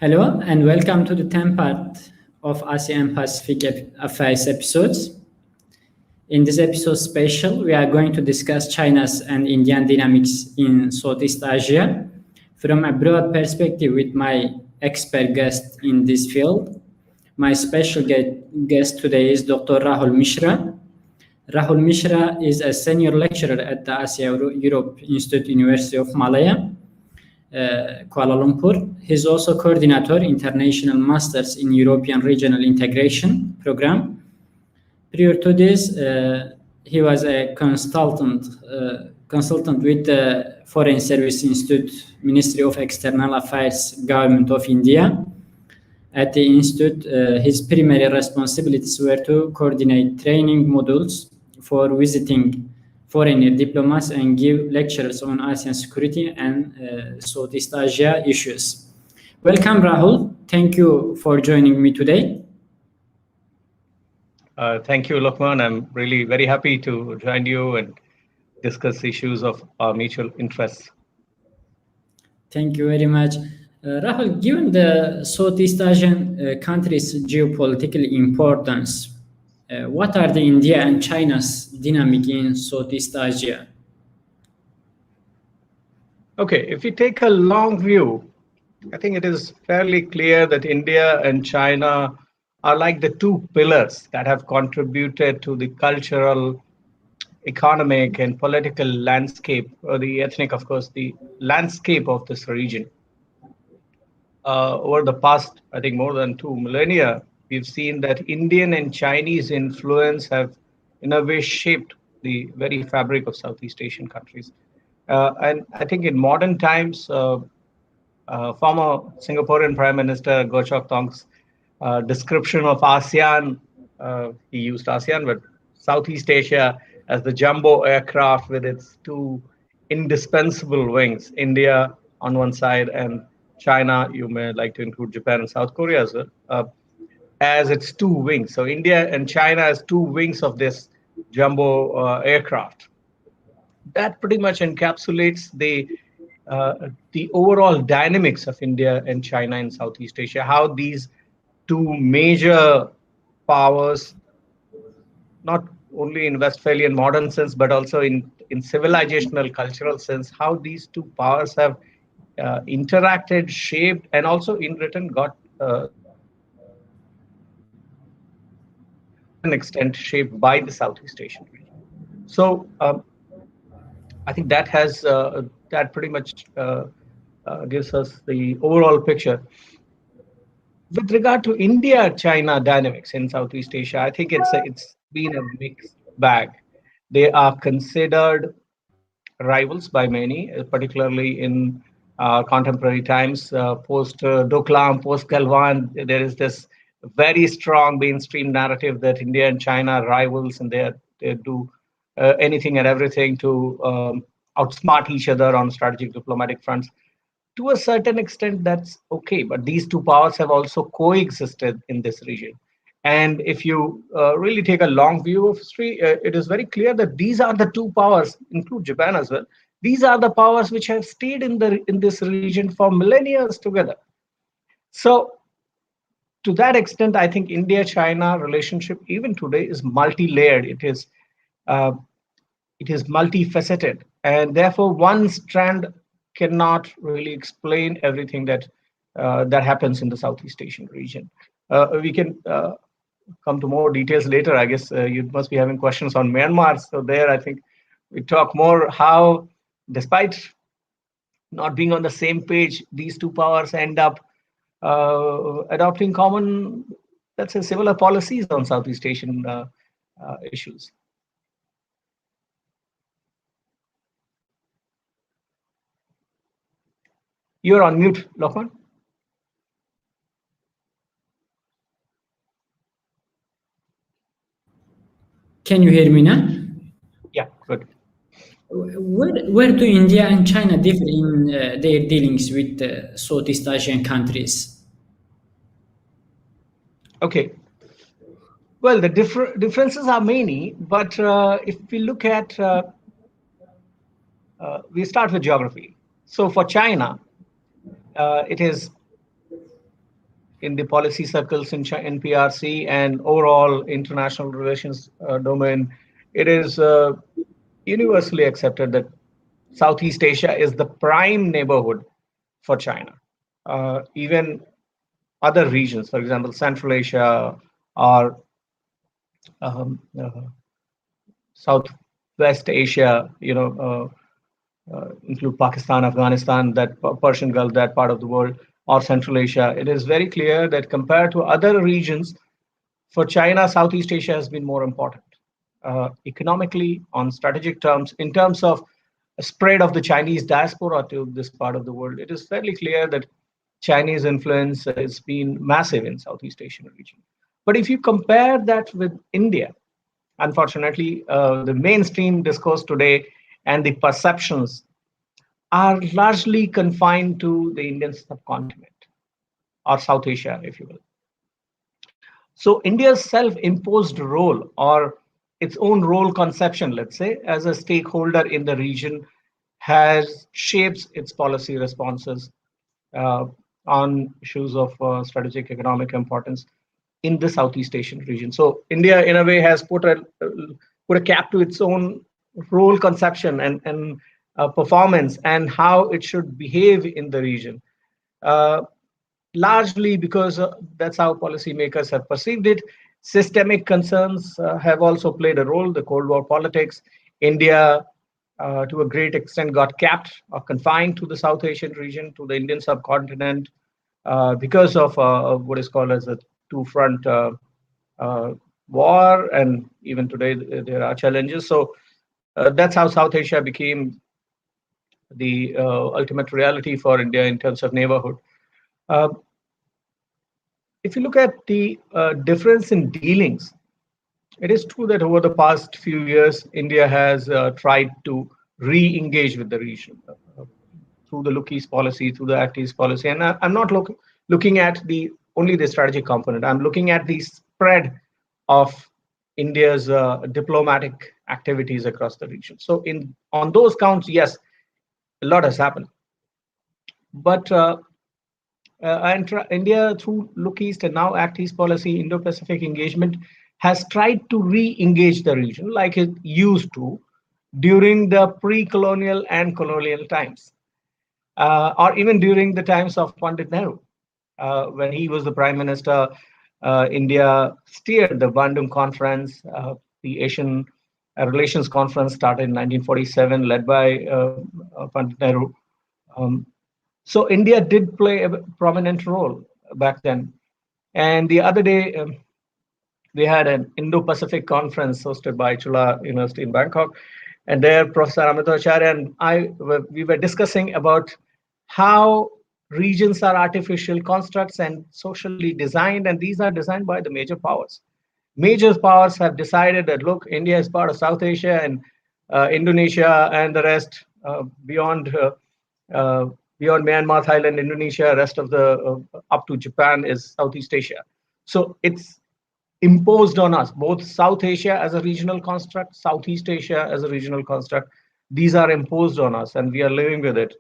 Hello and welcome to the 10th part of ASEAN Pacific Affairs episodes. In this episode special, we are going to discuss China's and Indian dynamics in Southeast Asia from a broad perspective with my expert guest in this field. My special guest today is Dr. Rahul Mishra. Rahul Mishra is a senior lecturer at the Asia Europe Institute, University of Malaya, Kuala Lumpur. He's also coordinator International Masters in European Regional Integration Program. Prior to this, he was a consultant with the Foreign Service Institute, Ministry of External Affairs, Government of India. At the institute, his primary responsibilities were to coordinate training modules for visiting foreign diplomats and give lectures on ASEAN security and Southeast Asia issues. Welcome, Rahul. Thank you for joining me today. Thank you, Lokman. I'm really very happy to join you and discuss issues of our mutual interests. Thank you very much. Rahul, given the Southeast Asian countries' geopolitical importance, what are the India and China's dynamic in Southeast Asia? Okay, if we take a long view, I think it is fairly clear that India and China are like the two pillars that have contributed to the cultural, economic, and political landscape, or the ethnic, of course, the landscape of this region. Over the past, I think, more than 2 millennia, we've seen that Indian and Chinese influence have, in a way, shaped the very fabric of Southeast Asian countries. And I think in modern times, former Singaporean Prime Minister Goh Chok Tong's description of ASEAN, he used ASEAN, but Southeast Asia as the jumbo aircraft with its two indispensable wings, India on one side and China, you may like to include Japan and South Korea as well, as its two wings. So India and China as two wings of this jumbo aircraft. That pretty much encapsulates the overall dynamics of India and China in Southeast Asia, how these two major powers, not only in Westphalian modern sense, but also in civilizational cultural sense, how these two powers have interacted, shaped, and also in return got an extent shaped by the Southeast Asian region. So I think that has that pretty much gives us the overall picture. With regard to India-China dynamics in Southeast Asia, I think it's been a mixed bag. They are considered rivals by many, particularly in contemporary times, post Doklam, post Galwan. There is this very strong mainstream narrative that India and China are rivals, and they do anything and everything to outsmart each other on strategic diplomatic fronts. To a certain extent, that's okay, but these two powers have also coexisted in this region. And if you really take a long view of history, it is very clear that these are the two powers, include Japan as well. These are the powers which have stayed in this region for millennia together. So to that extent, I think India-China relationship even today is multi-layered. It is multifaceted, and therefore one strand cannot really explain everything that happens in the Southeast Asian region. We can come to more details later. I guess you must be having questions on Myanmar. So there, I think we talk more how, despite not being on the same page, these two powers end up adopting common, let's say, similar policies on Southeast Asian issues. You're on mute, Lokman. Can you hear me now? Yeah, good. Where do India and China differ in their dealings with Southeast Asian countries? Okay. Well, the differences are many, but if we look at, we start with geography. So for China, it is in the policy circles in PRC and overall international relations domain, it is universally accepted that Southeast Asia is the prime neighborhood for China. Even other regions, for example, Central Asia or Southwest Asia, include Pakistan, Afghanistan, that Persian Gulf, that part of the world, or Central Asia, it is very clear that compared to other regions, for China, Southeast Asia has been more important economically, on strategic terms, in terms of spread of the Chinese diaspora to this part of the world. It is fairly clear that Chinese influence has been massive in Southeast Asian region. But if you compare that with India, unfortunately, the mainstream discourse today and the perceptions are largely confined to the Indian subcontinent or South Asia, if you will. So India's self-imposed role or its own role conception, let's say, as a stakeholder in the region has shaped its policy responses uh, on issues of strategic economic importance in the Southeast Asian region. So India, in a way, has put a cap to its own role conception and performance and how it should behave in the region. Largely because that's how policymakers have perceived it. Systemic concerns have also played a role. The Cold War politics, India, to a great extent, got capped or confined to the South Asian region, to the Indian subcontinent, because of what is called as a two-front war, and even today there are challenges. So that's how South Asia became the ultimate reality for India in terms of neighborhood. Uh, if you look at the difference in dealings, it is true that over the past few years, India has tried to re-engage with the region through the Look East policy, through the Act East policy. And I'm not looking at only the strategic component. I'm looking at the spread of India's diplomatic activities across the region. So on those counts, yes, a lot has happened. But India, through Look East and now Act East policy, Indo-Pacific engagement, has tried to re-engage the region like it used to during the pre-colonial and colonial times, or even during the times of Pandit Nehru. When he was the prime minister, India steered the Bandung Conference, the Asian Relations Conference started in 1947, led by Pandit Nehru. So India did play a prominent role back then. And the other day, we had an Indo-Pacific conference hosted by Chula University in Bangkok. And there, Professor Acharya and we were discussing about how regions are artificial constructs and socially designed, and these are designed by the major powers. Major powers have decided that, look, India is part of South Asia, and Indonesia and the rest beyond Myanmar, Thailand, Indonesia, rest of the up to Japan is Southeast Asia. So it's imposed on us, both South Asia as a regional construct, Southeast Asia as a regional construct. These are imposed on us, and we are living with it.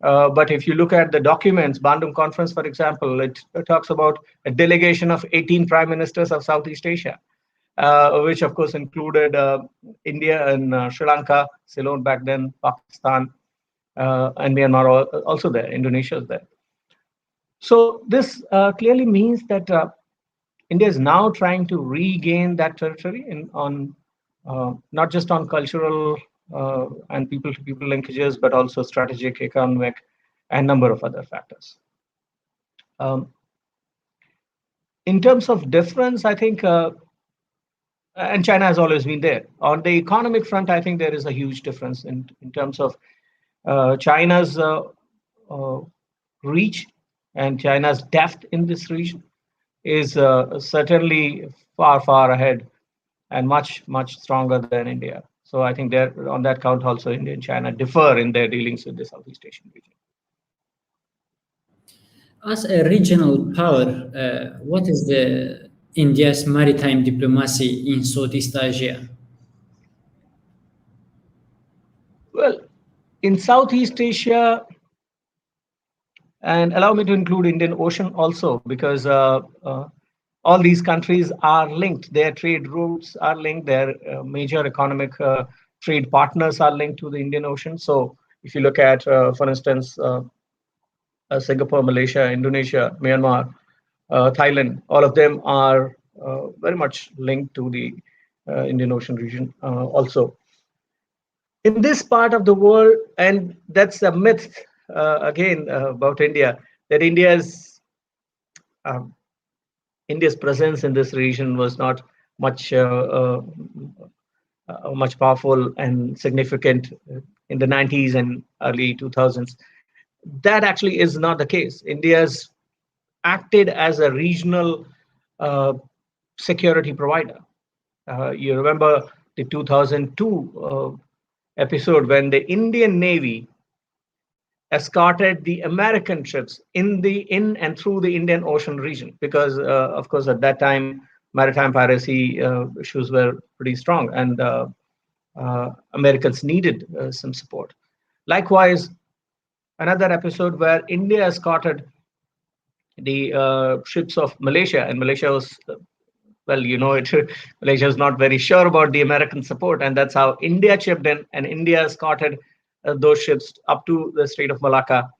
But if you look at the documents, Bandung Conference, for example, it talks about a delegation of 18 prime ministers of Southeast Asia, which of course included India and Sri Lanka, Ceylon back then, Pakistan, and Myanmar also there, Indonesia is there. So this clearly means that India is now trying to regain that territory not just on cultural and people-to-people linkages, but also strategic, economic, and number of other factors. In terms of difference, I think, and China has always been there. On the economic front, I think there is a huge difference in terms of China's reach and China's depth in this region is certainly far, far ahead and much, much stronger than India. So I think there, on that count, also India and China differ in their dealings with the Southeast Asian region. As a regional power, what is the India's maritime diplomacy in Southeast Asia? Well, in Southeast Asia, And allow me to include Indian Ocean also, because all these countries are linked. Their trade routes are linked. Their major economic trade partners are linked to the Indian Ocean. So if you look at, for instance, Singapore, Malaysia, Indonesia, Myanmar, Thailand, all of them are very much linked to the Indian Ocean region also. In this part of the world, and that's a myth again about India, that um, India's presence in this region was not much much powerful and significant in the 90s and early 2000s. That actually is not the case. India's acted as a regional uh, security provider. You remember the 2002 episode when the Indian Navy escorted the American ships in and through the Indian Ocean region, because of course at that time maritime piracy issues were pretty strong, and Americans needed some support. Likewise, another episode where India escorted the ships of Malaysia, and Malaysia was, well, you know it, Malaysia is not very sure about the American support, and that's how India chipped in, and India escorted those ships up to the Strait of Malacca.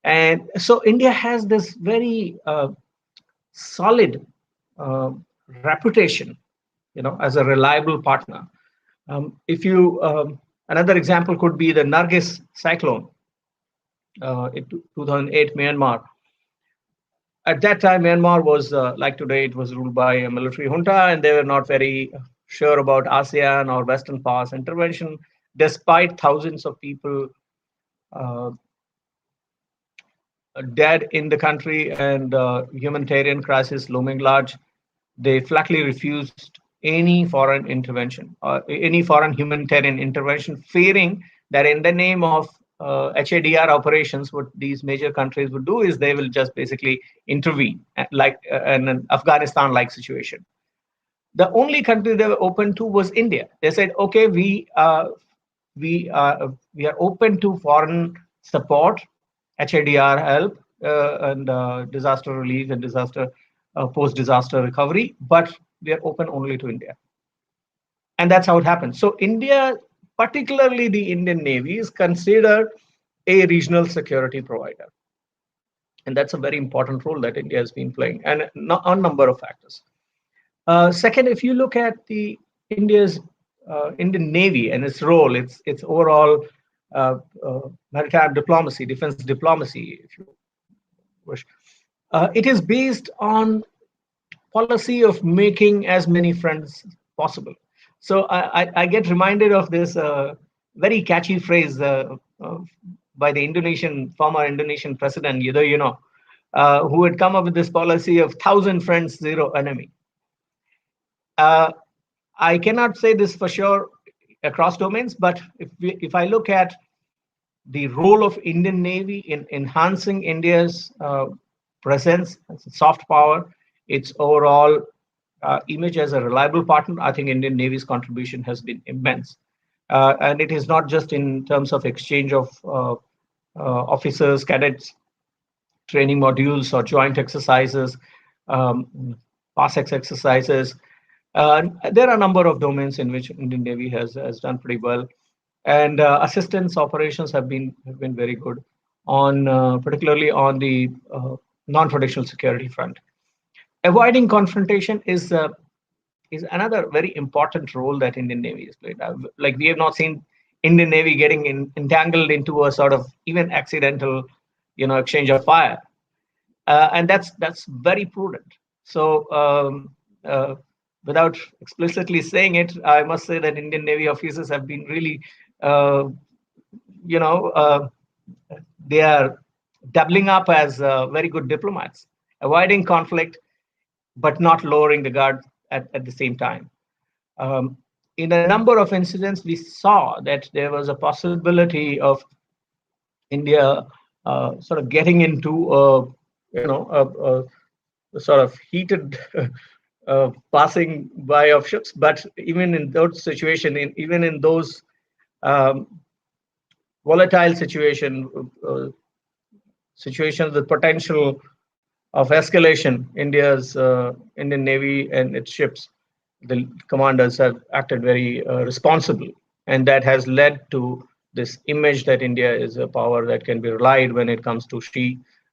And so India has this very solid uh, reputation, as a reliable partner. If you Another example could be the Nargis cyclone in 2008 Myanmar. At that time, Myanmar was, like today, it was ruled by a military junta, and they were not very sure about ASEAN or Western powers intervention, despite thousands of people uh, dead in the country and humanitarian crisis looming large. They flatly refused any foreign intervention or any foreign humanitarian intervention, fearing that in the name of HADR operations, what these major countries would do is they will just basically intervene, like in an Afghanistan-like situation. The only country they were open to was India. They said, "Okay, we are open to foreign support, HADR help, and disaster relief and disaster post-disaster recovery, but we are open only to India." And that's how it happens. So India, particularly the Indian Navy, is considered a regional security provider, and that's a very important role that India has been playing, and on a number of factors. Second, if you look at the India's Indian Navy and its role, its overall maritime diplomacy, defense diplomacy, if you wish, it is based on policy of making as many friends possible. So I get reminded of this very catchy phrase by the former Indonesian president Yudhoyono, who had come up with this policy of 1,000 friends, zero enemy. Uh, I cannot say this for sure across domains, but if I look at the role of Indian Navy in enhancing India's presence, soft power, its overall image as a reliable partner, I think Indian Navy's contribution has been immense. And it is not just in terms of exchange of officers, cadets, training modules, or joint exercises, PASEX exercises. There are a number of domains in which Indian Navy has done pretty well, and assistance operations have been very good on particularly on the non-traditional security front. Avoiding confrontation is another very important role that Indian Navy has played. Like, we have not seen Indian Navy getting entangled into a sort of even accidental, exchange of fire, and that's very prudent. So, without explicitly saying it, I must say that Indian Navy officers have been really, uh, you know, uh, they are doubling up as very good diplomats, avoiding conflict, but not lowering the guard at the same time. Um, in a number of incidents, we saw that there was a possibility of India sort of getting into a sort of heated passing by of ships. But even in those situations, even in those um, volatile situation, situations with potential of escalation, India's Indian Navy and its ships, the commanders have acted very responsible, and that has led to this image that India is a power that can be relied when it comes to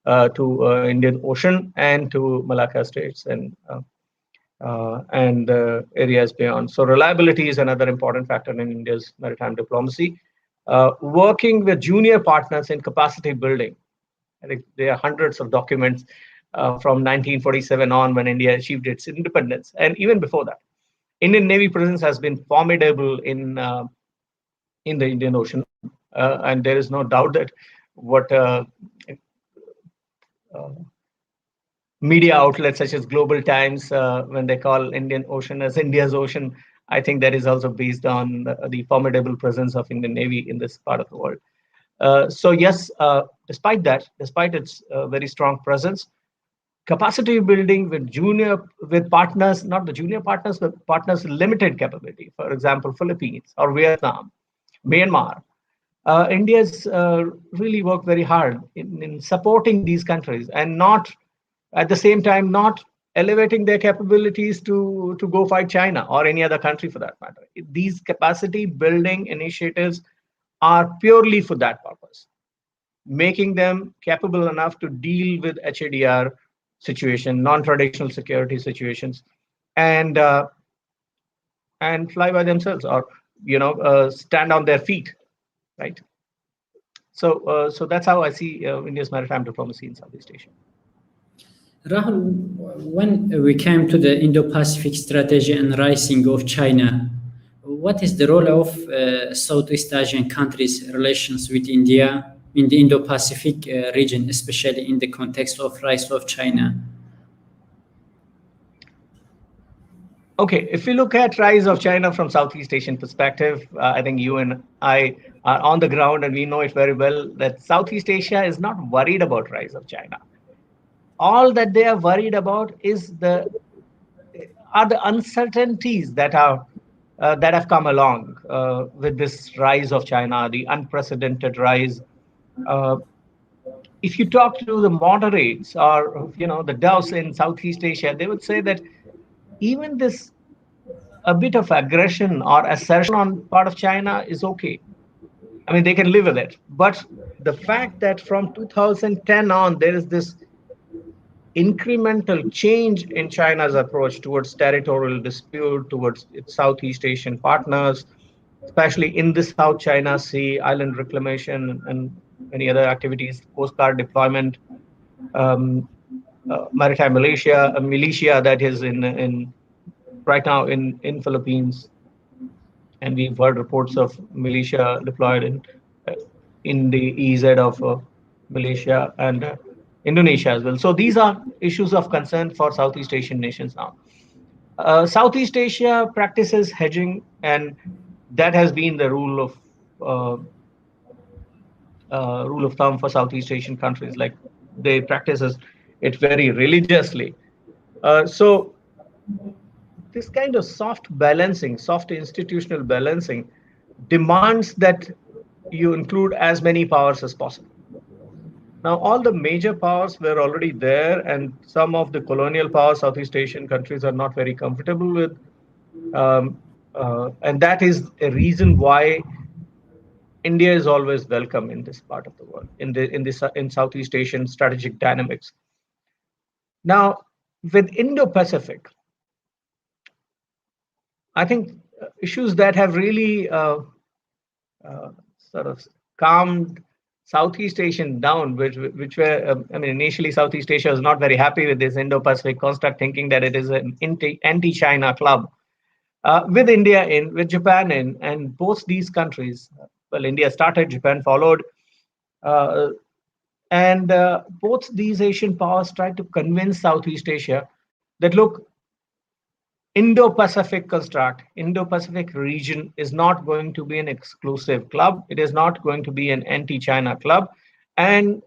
Indian Ocean and to Malacca Straits and areas beyond. So reliability is another important factor in India's maritime diplomacy. Working with junior partners in capacity building. I think there are hundreds of documents from 1947 on when India achieved its independence, and even before that. Indian Navy presence has been formidable in the Indian Ocean, and there is no doubt that what media outlets such as Global Times, when they call Indian Ocean as India's ocean, I think that is also based on the formidable presence of Indian Navy in this part of the world. So yes, despite its very strong presence, capacity building with partners, not the junior partners, but partners with limited capability. For example, Philippines or Vietnam, Myanmar. India's really worked very hard in supporting these countries and not at the same time not elevating their capabilities to go fight China or any other country for that matter. These capacity building initiatives are purely for that purpose, making them capable enough to deal with HADR situation, non-traditional security situations, and fly by themselves, or stand on their feet, right? So that's how I see India's maritime diplomacy in Southeast Asia. Rahul, when we came to the Indo-Pacific strategy and rising of China, what is the role of Southeast Asian countries' relations with India in the Indo-Pacific region, especially in the context of rise of China? Okay, if we look at rise of China from Southeast Asian perspective, I think you and I are on the ground and we know it very well that Southeast Asia is not worried about rise of China. All that they are worried about is the uncertainties that have come along with this rise of China, the unprecedented rise. If you talk to the moderates or the doves in Southeast Asia, they would say that even this a bit of aggression or assertion on part of China is okay. I mean, they can live with it. But the fact that from 2010 on, there is this incremental change in China's approach towards territorial dispute, towards its Southeast Asian partners, especially in the South China Sea, island reclamation, and many other activities, Coast Guard deployment, maritime militia that is in right now in Philippines, and we've heard reports of militia deployed in the EZ of Malaysia and Indonesia as well. So these are issues of concern for Southeast Asian nations now. Southeast Asia practices hedging, and that has been the rule of thumb for Southeast Asian countries. Like they practice it very religiously. So this kind of soft balancing, soft institutional balancing, demands that you include as many powers as possible. Now, all the major powers were already there, and some of the colonial powers Southeast Asian countries are not very comfortable with. And that is a reason why India is always welcome in this part of the world, in Southeast Asian strategic dynamics. Now, with Indo-Pacific, I think issues that have really sort of calmed Southeast Asian down, which were, initially Southeast Asia was not very happy with this Indo-Pacific construct, thinking that it is an anti-China club. With India in, with Japan in, and both these countries, well, India started, Japan followed, and both these Asian powers tried to convince Southeast Asia that, look, Indo-Pacific construct, Indo-Pacific region is not going to be an exclusive club. It is not going to be an anti-China club. And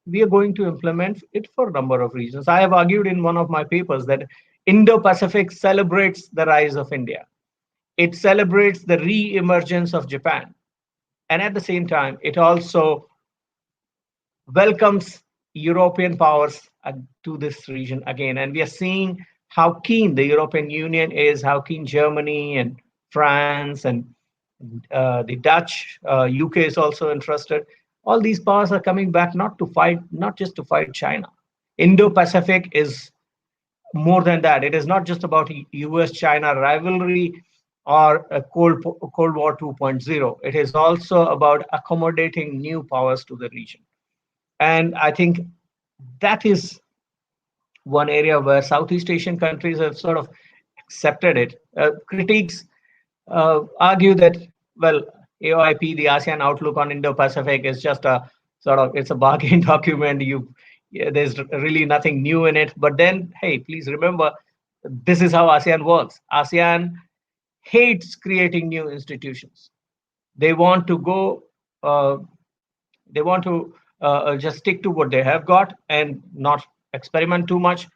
we are going to implement it for a number of reasons. I have argued in one of my papers that Indo-Pacific celebrates the rise of India. It celebrates the re-emergence of Japan. And at the same time, it also welcomes European powers to this region again. And we are seeing how keen the European Union is, how keen Germany and France and the Dutch, UK is also interested. All these powers are coming back not just to fight China. Indo-Pacific is more than that. It is not just about US-China rivalry or a Cold War 2.0. It is also about accommodating new powers to the region. And I think that is one area where Southeast Asian countries have sort of accepted it. Critics argue that, well, AOIP, the ASEAN Outlook on Indo-Pacific, is just a it's a bargain document. There's really nothing new in it. But then, hey, please remember, this is how ASEAN works. ASEAN hates creating new institutions. They want to go. They want to just stick to what they have got and not experiment too much.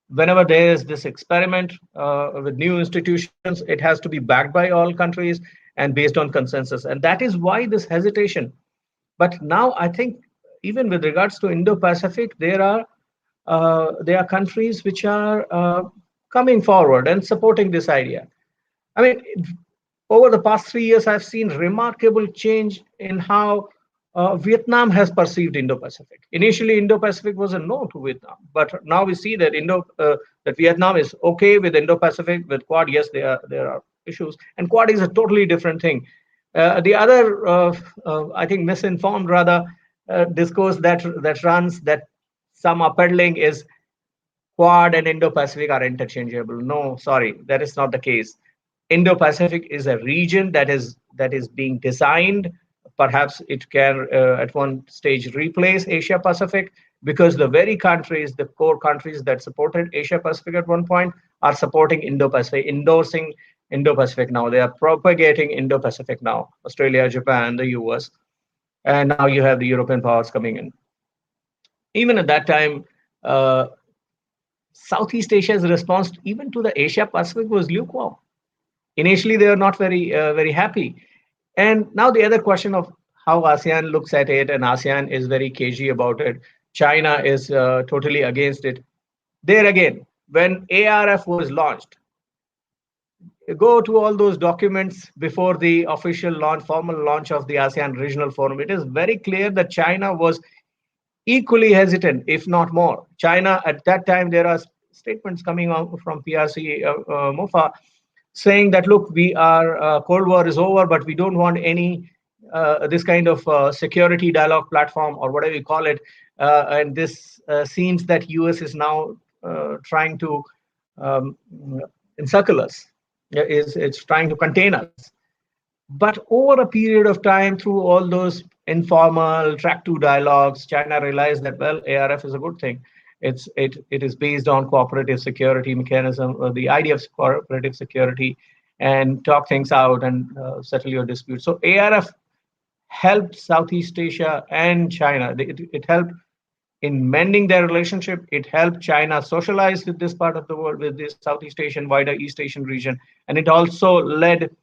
Whenever there is this experiment with new institutions, it has to be backed by all countries and based on consensus. And that is why this hesitation. But now I think even with regards to Indo-Pacific, there are countries which are coming forward and supporting this idea. I mean, over the past 3 years, I've seen remarkable change in how Vietnam has perceived Indo-Pacific. Initially, Indo-Pacific was a no to Vietnam, but now we see that that Vietnam is okay with Indo-Pacific. With Quad, yes, there are issues, and Quad is a totally different thing. The other, I think, misinformed rather discourse that runs that some are peddling is Quad and Indo-Pacific are interchangeable. No, sorry, that is not the case. Indo-Pacific is a region that is being designed. Perhaps it can at one stage replace Asia Pacific, because the very countries, the core countries that supported Asia Pacific at one point, are supporting Indo-Pacific, endorsing Indo-Pacific now. They are propagating Indo-Pacific now. Australia, Japan, the US, and now you have the European powers coming in. Even at that time, Southeast Asia's response even to the Asia Pacific was lukewarm. Initially, they were not very happy. And now the other question of how ASEAN looks at it, and ASEAN is very cagey about it. China is totally against it. There again, when ARF was launched, go to all those documents before the official formal launch of the ASEAN Regional Forum. It is very clear that China was equally hesitant, if not more. China, at that time, there are statements coming out from PRC MOFA saying that, look, we are Cold War is over, but we don't want any this kind of security dialogue platform or whatever you call it. And this seems that US is now trying to encircle us. It's trying to contain us. But over a period of time, through all those informal track 2 dialogues, China realized that, well, ARF is a good thing. It is based on cooperative security mechanism, or the idea of cooperative security, and talk things out and settle your dispute. So ARF helped Southeast Asia and China. It helped in mending their relationship. It helped China socialize with this part of the world, with this Southeast Asian, wider East Asian region, and it also led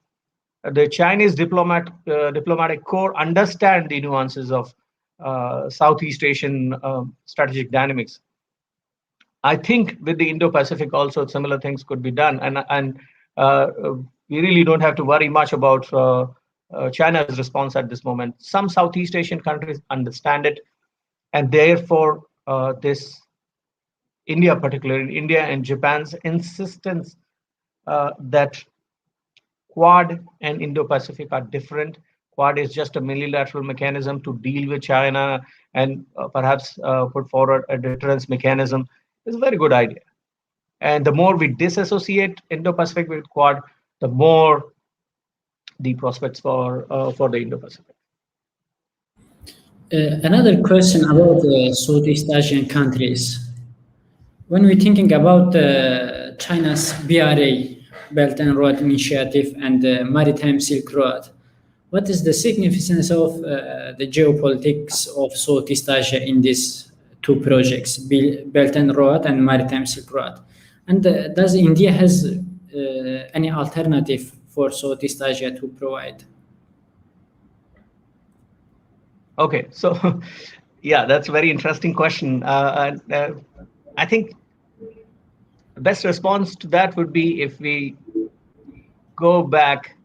the Chinese diplomatic corps understand the nuances of Southeast Asian strategic dynamics. I think with the Indo-Pacific also similar things could be done, and we really don't have to worry much about China's response at this moment. Some Southeast Asian countries understand it, and therefore this India, particularly India and Japan's insistence that Quad and Indo-Pacific are different. Quad is just a multilateral mechanism to deal with China and perhaps put forward a deterrence mechanism. Is a very good idea. And the more we disassociate Indo-Pacific with Quad, the more the prospects for the Indo-Pacific. Another question about the Southeast Asian countries. When we're thinking about China's BRA, Belt and Road Initiative, and the Maritime Silk Road, what is the significance of the geopolitics of Southeast Asia in these two projects, Belt and Road and Maritime Silk Road? And does India has any alternative for Southeast Asia to provide? Okay, so Yeah, that's a very interesting question. I think the best response to that would be if we go back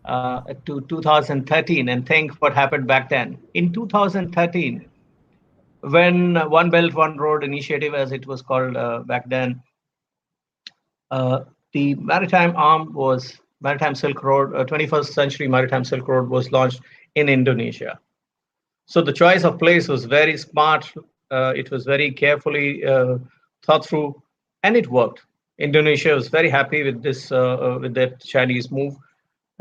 to 2013 and think what happened back then. In 2013, when One Belt, One Road initiative, as it was called back then, uh, the maritime arm was Maritime Silk Road, 21st Century Maritime Silk Road was launched in Indonesia. So the choice of place was very smart. It was very carefully thought through, and it worked. Indonesia was very happy with this, with that Chinese move.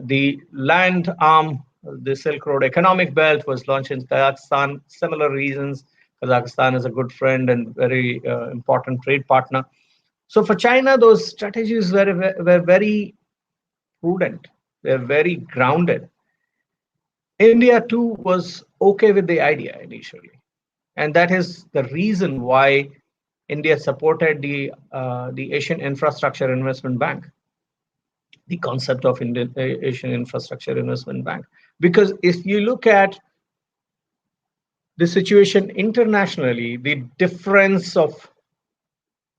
The land arm, the Silk Road Economic Belt, was launched in Kazakhstan. Similar reasons. Kazakhstan is a good friend and very important trade partner. So for China, those strategies were very prudent. They're very grounded. India too was okay with the idea initially, and that is the reason why India supported the Asian Infrastructure Investment Bank, the concept of Indian Asian Infrastructure Investment Bank. Because if you look at the situation internationally, the difference of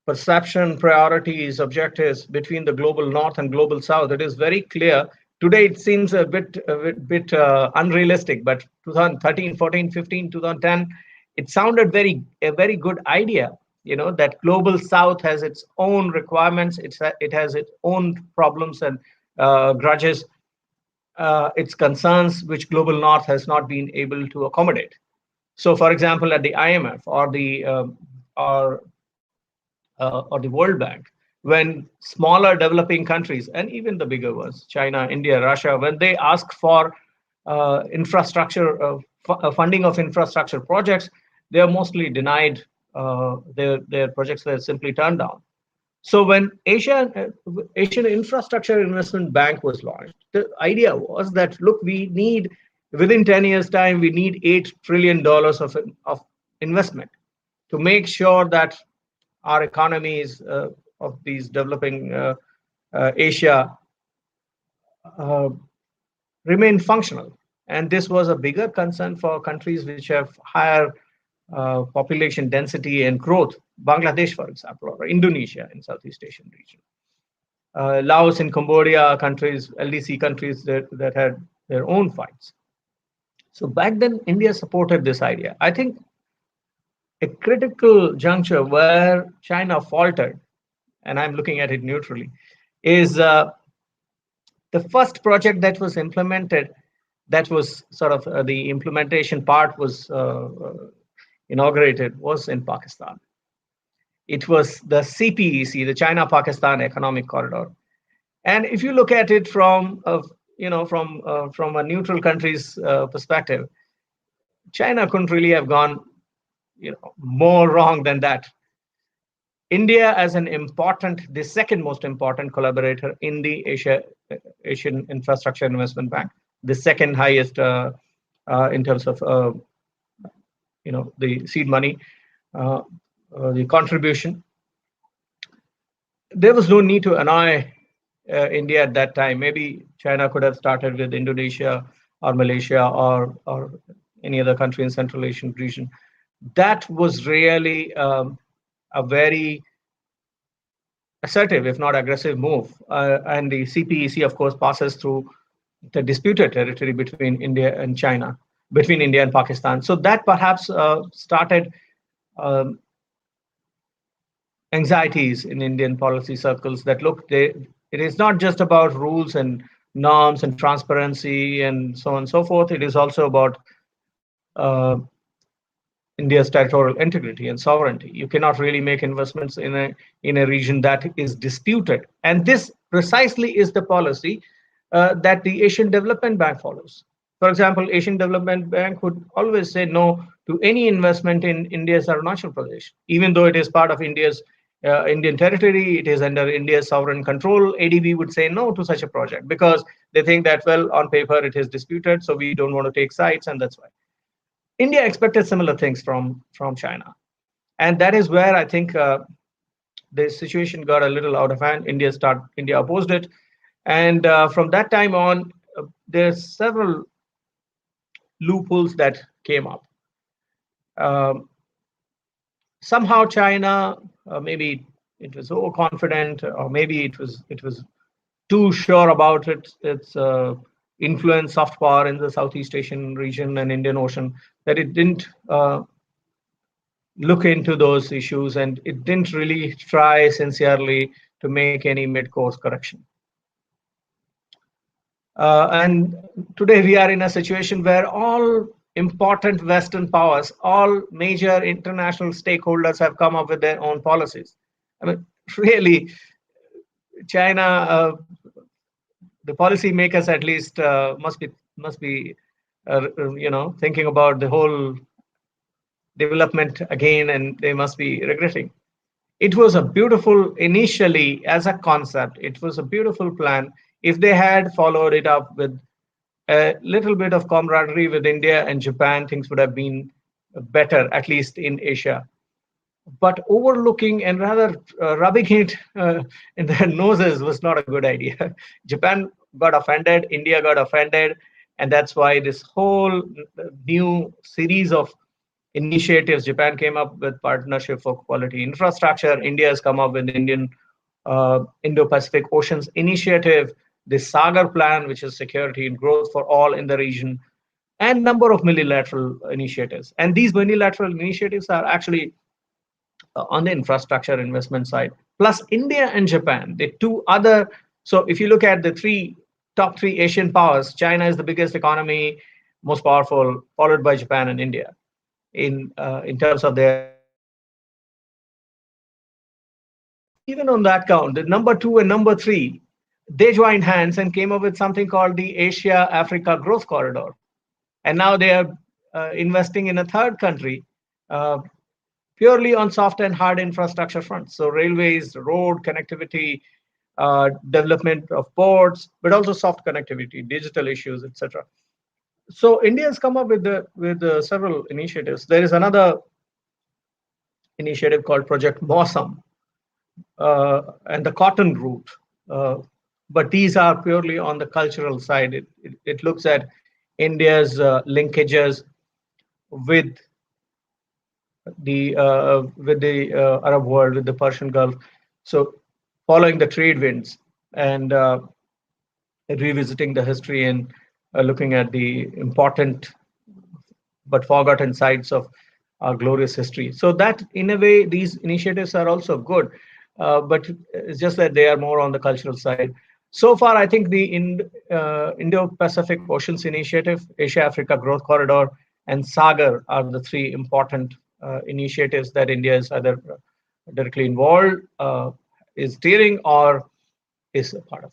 perception, priorities, objectives between the global north and global south, it is very clear. Today, it seems a bit unrealistic, but 2013, 14, 15, 2010, it sounded a very good idea. You know, that global south has its own requirements, it has its own problems and grudges, its concerns, which global north has not been able to accommodate. So, for example, at the IMF or the World Bank, when smaller developing countries and even the bigger ones, China, India, Russia, when they ask for infrastructure, funding of infrastructure projects, they are mostly denied. Their projects were simply turned down. So when Asian Infrastructure Investment Bank was launched, the idea was that, look, we need, within 10 years' time, we need $8 trillion of investment to make sure that our economies of these developing Asia uh, remain functional. And this was a bigger concern for countries which have higher population density and growth, Bangladesh, for example, or Indonesia in Southeast Asian region. Laos and Cambodia countries, LDC countries that had their own fights. So back then, India supported this idea. I think a critical juncture where China faltered, and I'm looking at it neutrally, is the first project that was implemented, that was sort of the implementation part was inaugurated, was in Pakistan. It was the CPEC, the China-Pakistan Economic Corridor. And if you look at it from from a neutral country's perspective, China couldn't really have gone more wrong than that. India as an important, the second most important collaborator in the Asian Infrastructure Investment Bank, the second highest in terms of the seed money, the contribution. There was no need to annoy India at that time. Maybe China could have started with Indonesia or Malaysia or any other country in Central Asian region. That was really a very assertive, if not aggressive, move. And the CPEC, of course, passes through the disputed territory between India and China, between India and Pakistan. So that perhaps started anxieties in Indian policy circles that, look, it is not just about rules and norms and transparency and so on and so forth. It is also about India's territorial integrity and sovereignty. You cannot really make investments in a region that is disputed. And this precisely is the policy that the Asian Development Bank follows. For example, Asian Development Bank would always say no to any investment in India's Arunachal Pradesh, even though it is part of India's Indian territory, it is under India's sovereign control. ADB would say no to such a project because they think that, well, on paper it is disputed, so we don't want to take sides, and that's why. India expected similar things from China, and that is where I think the situation got a little out of hand. India opposed it, and from that time on, there's several loopholes that came up. somehow China, maybe it was overconfident, or maybe it was too sure about its influence, soft power in the Southeast Asian region and Indian Ocean, that it didn't look into those issues, and it didn't really try sincerely to make any mid-course correction. And today we are in a situation where all important Western powers, all major international stakeholders have come up with their own policies. I mean, really, China, the policy makers at least must be thinking about the whole development again, and they must be regretting. It was a beautiful, initially as a concept, it was a beautiful plan. If they had followed it up with a little bit of camaraderie with India and Japan, things would have been better, at least in Asia. But overlooking and rather rubbing it in their noses was not a good idea. Japan got offended, India got offended, and that's why this whole new series of initiatives, Japan came up with Partnership for Quality Infrastructure, India has come up with Indian Indo-Pacific Oceans Initiative, the Sagar Plan, which is security and growth for all in the region, and number of multilateral initiatives. And these multilateral initiatives are actually on the infrastructure investment side. Plus India and Japan, the two other. So if you look at the top three Asian powers, China is the biggest economy, most powerful, followed by Japan and India in terms of their even on that count, the number 2 and number 3, they joined hands and came up with something called the Asia-Africa Growth Corridor. And now they are investing in a third country purely on soft and hard infrastructure fronts. So railways, road connectivity, development of ports, but also soft connectivity, digital issues, etc. So India has come up with several initiatives. There is another initiative called Project Mosam and the cotton route. But these are purely on the cultural side. It looks at India's linkages with the Arab world, with the Persian Gulf. So following the trade winds and revisiting the history and looking at the important but forgotten sides of our glorious history. So that, in a way, these initiatives are also good, but it's just that they are more on the cultural side. So far, I think the Indo-Pacific Oceans Initiative, Asia-Africa Growth Corridor, and Sagar are the three important initiatives that India is either directly involved, is steering, or is a part of.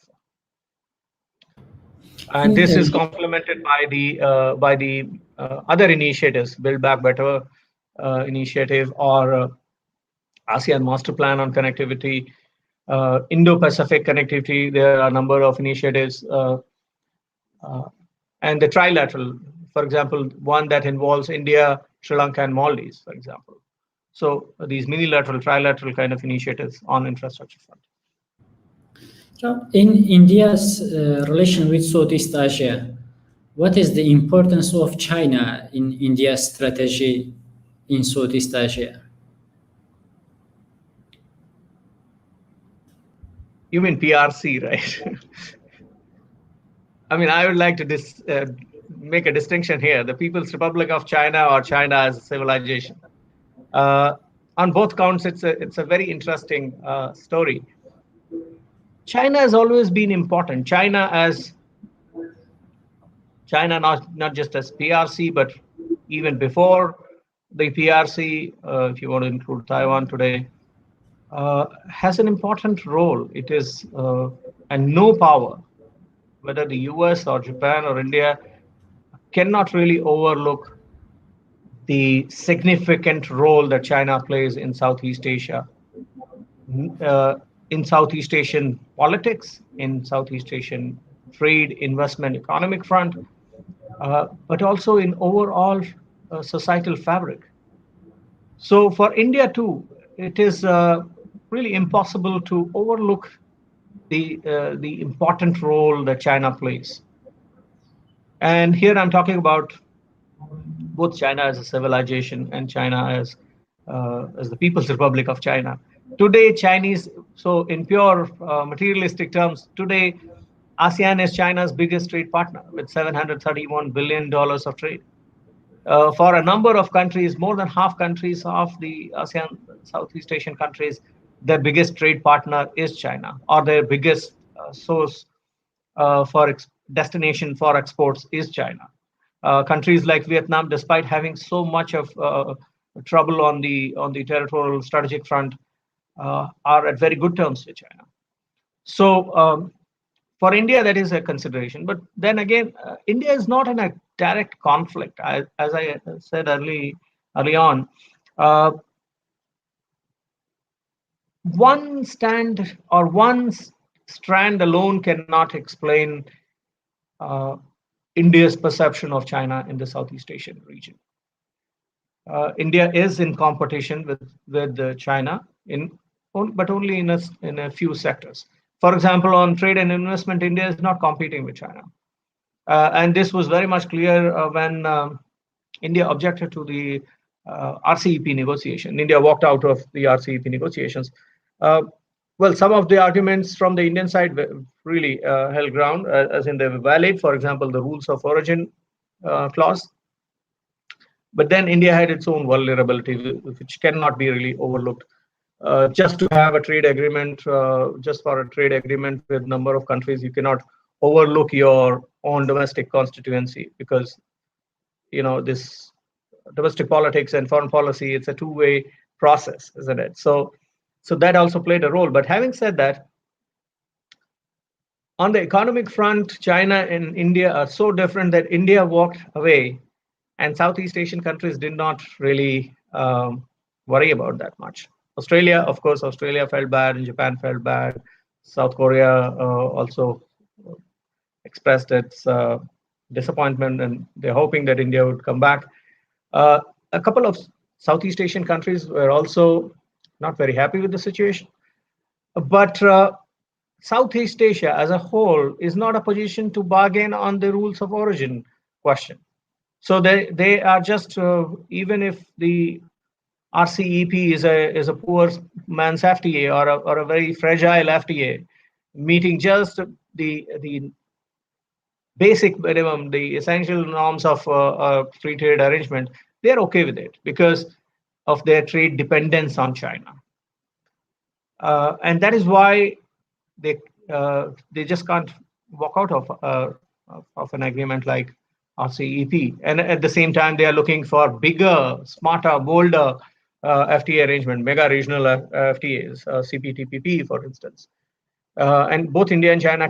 And this is complemented by the other initiatives, Build Back Better initiative, or ASEAN Master Plan on Connectivity, Indo-Pacific Connectivity. There are a number of initiatives, and the trilateral, for example, one that involves India, Sri Lanka, and Maldives, for example. So these minilateral, trilateral kind of initiatives on infrastructure front. In India's relation with Southeast Asia, what is the importance of China in India's strategy in Southeast Asia? You mean PRC, right? I mean, I would like to make a distinction here: the People's Republic of China or China as a civilization. On both counts, it's a very interesting story. China has always been important. China not just as PRC, but even before the PRC, if you want to include Taiwan today, has an important role. It is and no power, whether the US or Japan or India, cannot really overlook the significant role that China plays in Southeast Asia, in Southeast Asian politics, in Southeast Asian trade, investment, economic front, but also in overall societal fabric. So for India too, it is really impossible to overlook the important role that China plays. And here I'm talking about both China as a civilization and China as the People's Republic of China. Today, Chinese, so in pure materialistic terms, today ASEAN is China's biggest trade partner with $731 billion of trade. For a number of countries, more than half countries of the ASEAN Southeast Asian countries, their biggest trade partner is China, or their biggest source for destination for exports is China. Countries like Vietnam, despite having so much of trouble on the territorial strategic front, are at very good terms with China. So for India, that is a consideration. But then again, India is not in a direct conflict. As I said early on, uh, one stand or one strand alone cannot explain uh, India's perception of China in the Southeast Asian region. India is in competition with China but only in a few sectors. For example, on trade and investment, India is not competing with China. And this was very much clear when India objected to the RCEP negotiation. India walked out of the RCEP negotiations. Uh, well, some of the arguments from the Indian side really held ground, as in they were valid. For example, the rules of origin clause. But then India had its own vulnerability, which cannot be really overlooked. Just to have a trade agreement, just for a trade agreement with a number of countries, you cannot overlook your own domestic constituency, because this domestic politics and foreign policy, it's a two-way process, isn't it? So that also played a role. But having said that, on the economic front, China and India are so different that India walked away, and Southeast Asian countries did not really worry about that much. Australia, of course, Australia felt bad, and Japan felt bad. South Korea also expressed its disappointment, and they're hoping that India would come back. A couple of Southeast Asian countries were also not very happy with the situation. But Southeast Asia as a whole is not a position to bargain on the rules of origin question. So they are just, even if the RCEP is a poor man's FTA, or a very fragile FTA, meeting just the basic minimum, the essential norms of a free trade arrangement, they're okay with it because of their trade dependence on China. And that is why they just can't walk out of an agreement like RCEP. And at the same time, they are looking for bigger, smarter, bolder FTA arrangement, mega regional FTAs, CPTPP, for instance. And both India and China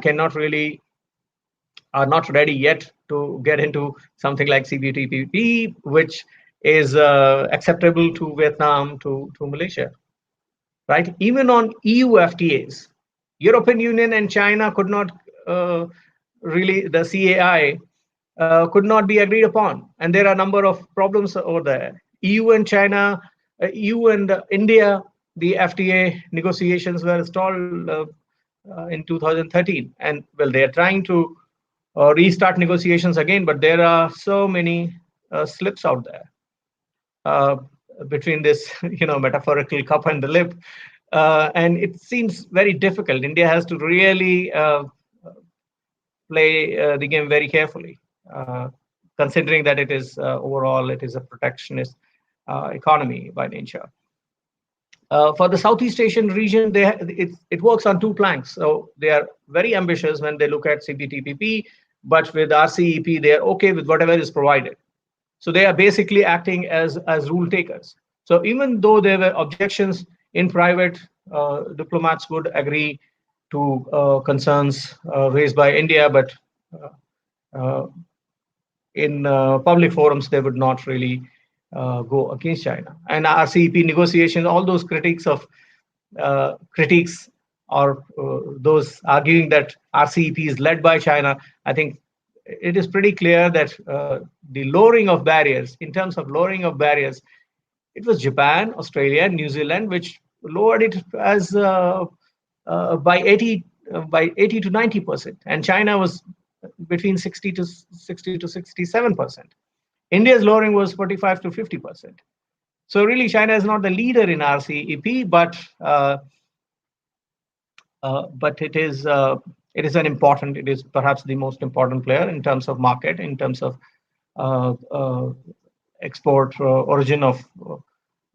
are not ready yet to get into something like CPTPP, which is acceptable to Vietnam, to Malaysia, right? Even on EU FTAs, European Union and China could not really, the CAI could not be agreed upon. And there are a number of problems over there. EU and China, EU and India, the FTA negotiations were stalled in 2013. And well, they are trying to restart negotiations again, but there are so many slips out there between this, metaphorical cup and the lip. And it seems very difficult. India has to really play the game very carefully, considering that it is overall it is a protectionist economy by nature. For the Southeast Asian region, it works on two planks. So they are very ambitious when they look at CPTPP, but with RCEP, they are okay with whatever is provided. So they are basically acting as rule takers. So even though there were objections in private, diplomats would agree to concerns raised by India, but in public forums, they would not really go against China. And RCEP negotiation, all those critiques or those arguing that RCEP is led by China, I think it is pretty clear that the lowering of barriers, in terms of lowering of barriers, it was Japan, Australia, and New Zealand which lowered it as by 80 to 90%, and China was between 60 to 67%. India's lowering was 45 to 50%. So really, China is not the leader in RCEP, but it is an important. It is perhaps the most important player in terms of market, in terms of uh, uh, export origin of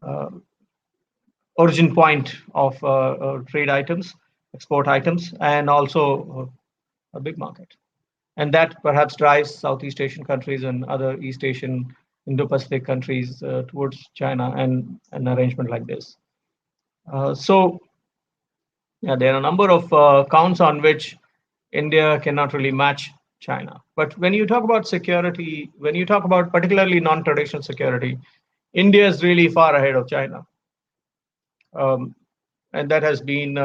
uh, origin point of trade items, export items, and also a big market. And that perhaps drives Southeast Asian countries and other East Asian, Indo-Pacific countries towards China and an arrangement like this. So, yeah, there are a number of counts on which India cannot really match China. But when you talk about security, when you talk about particularly non-traditional security, India is really far ahead of China. And that has been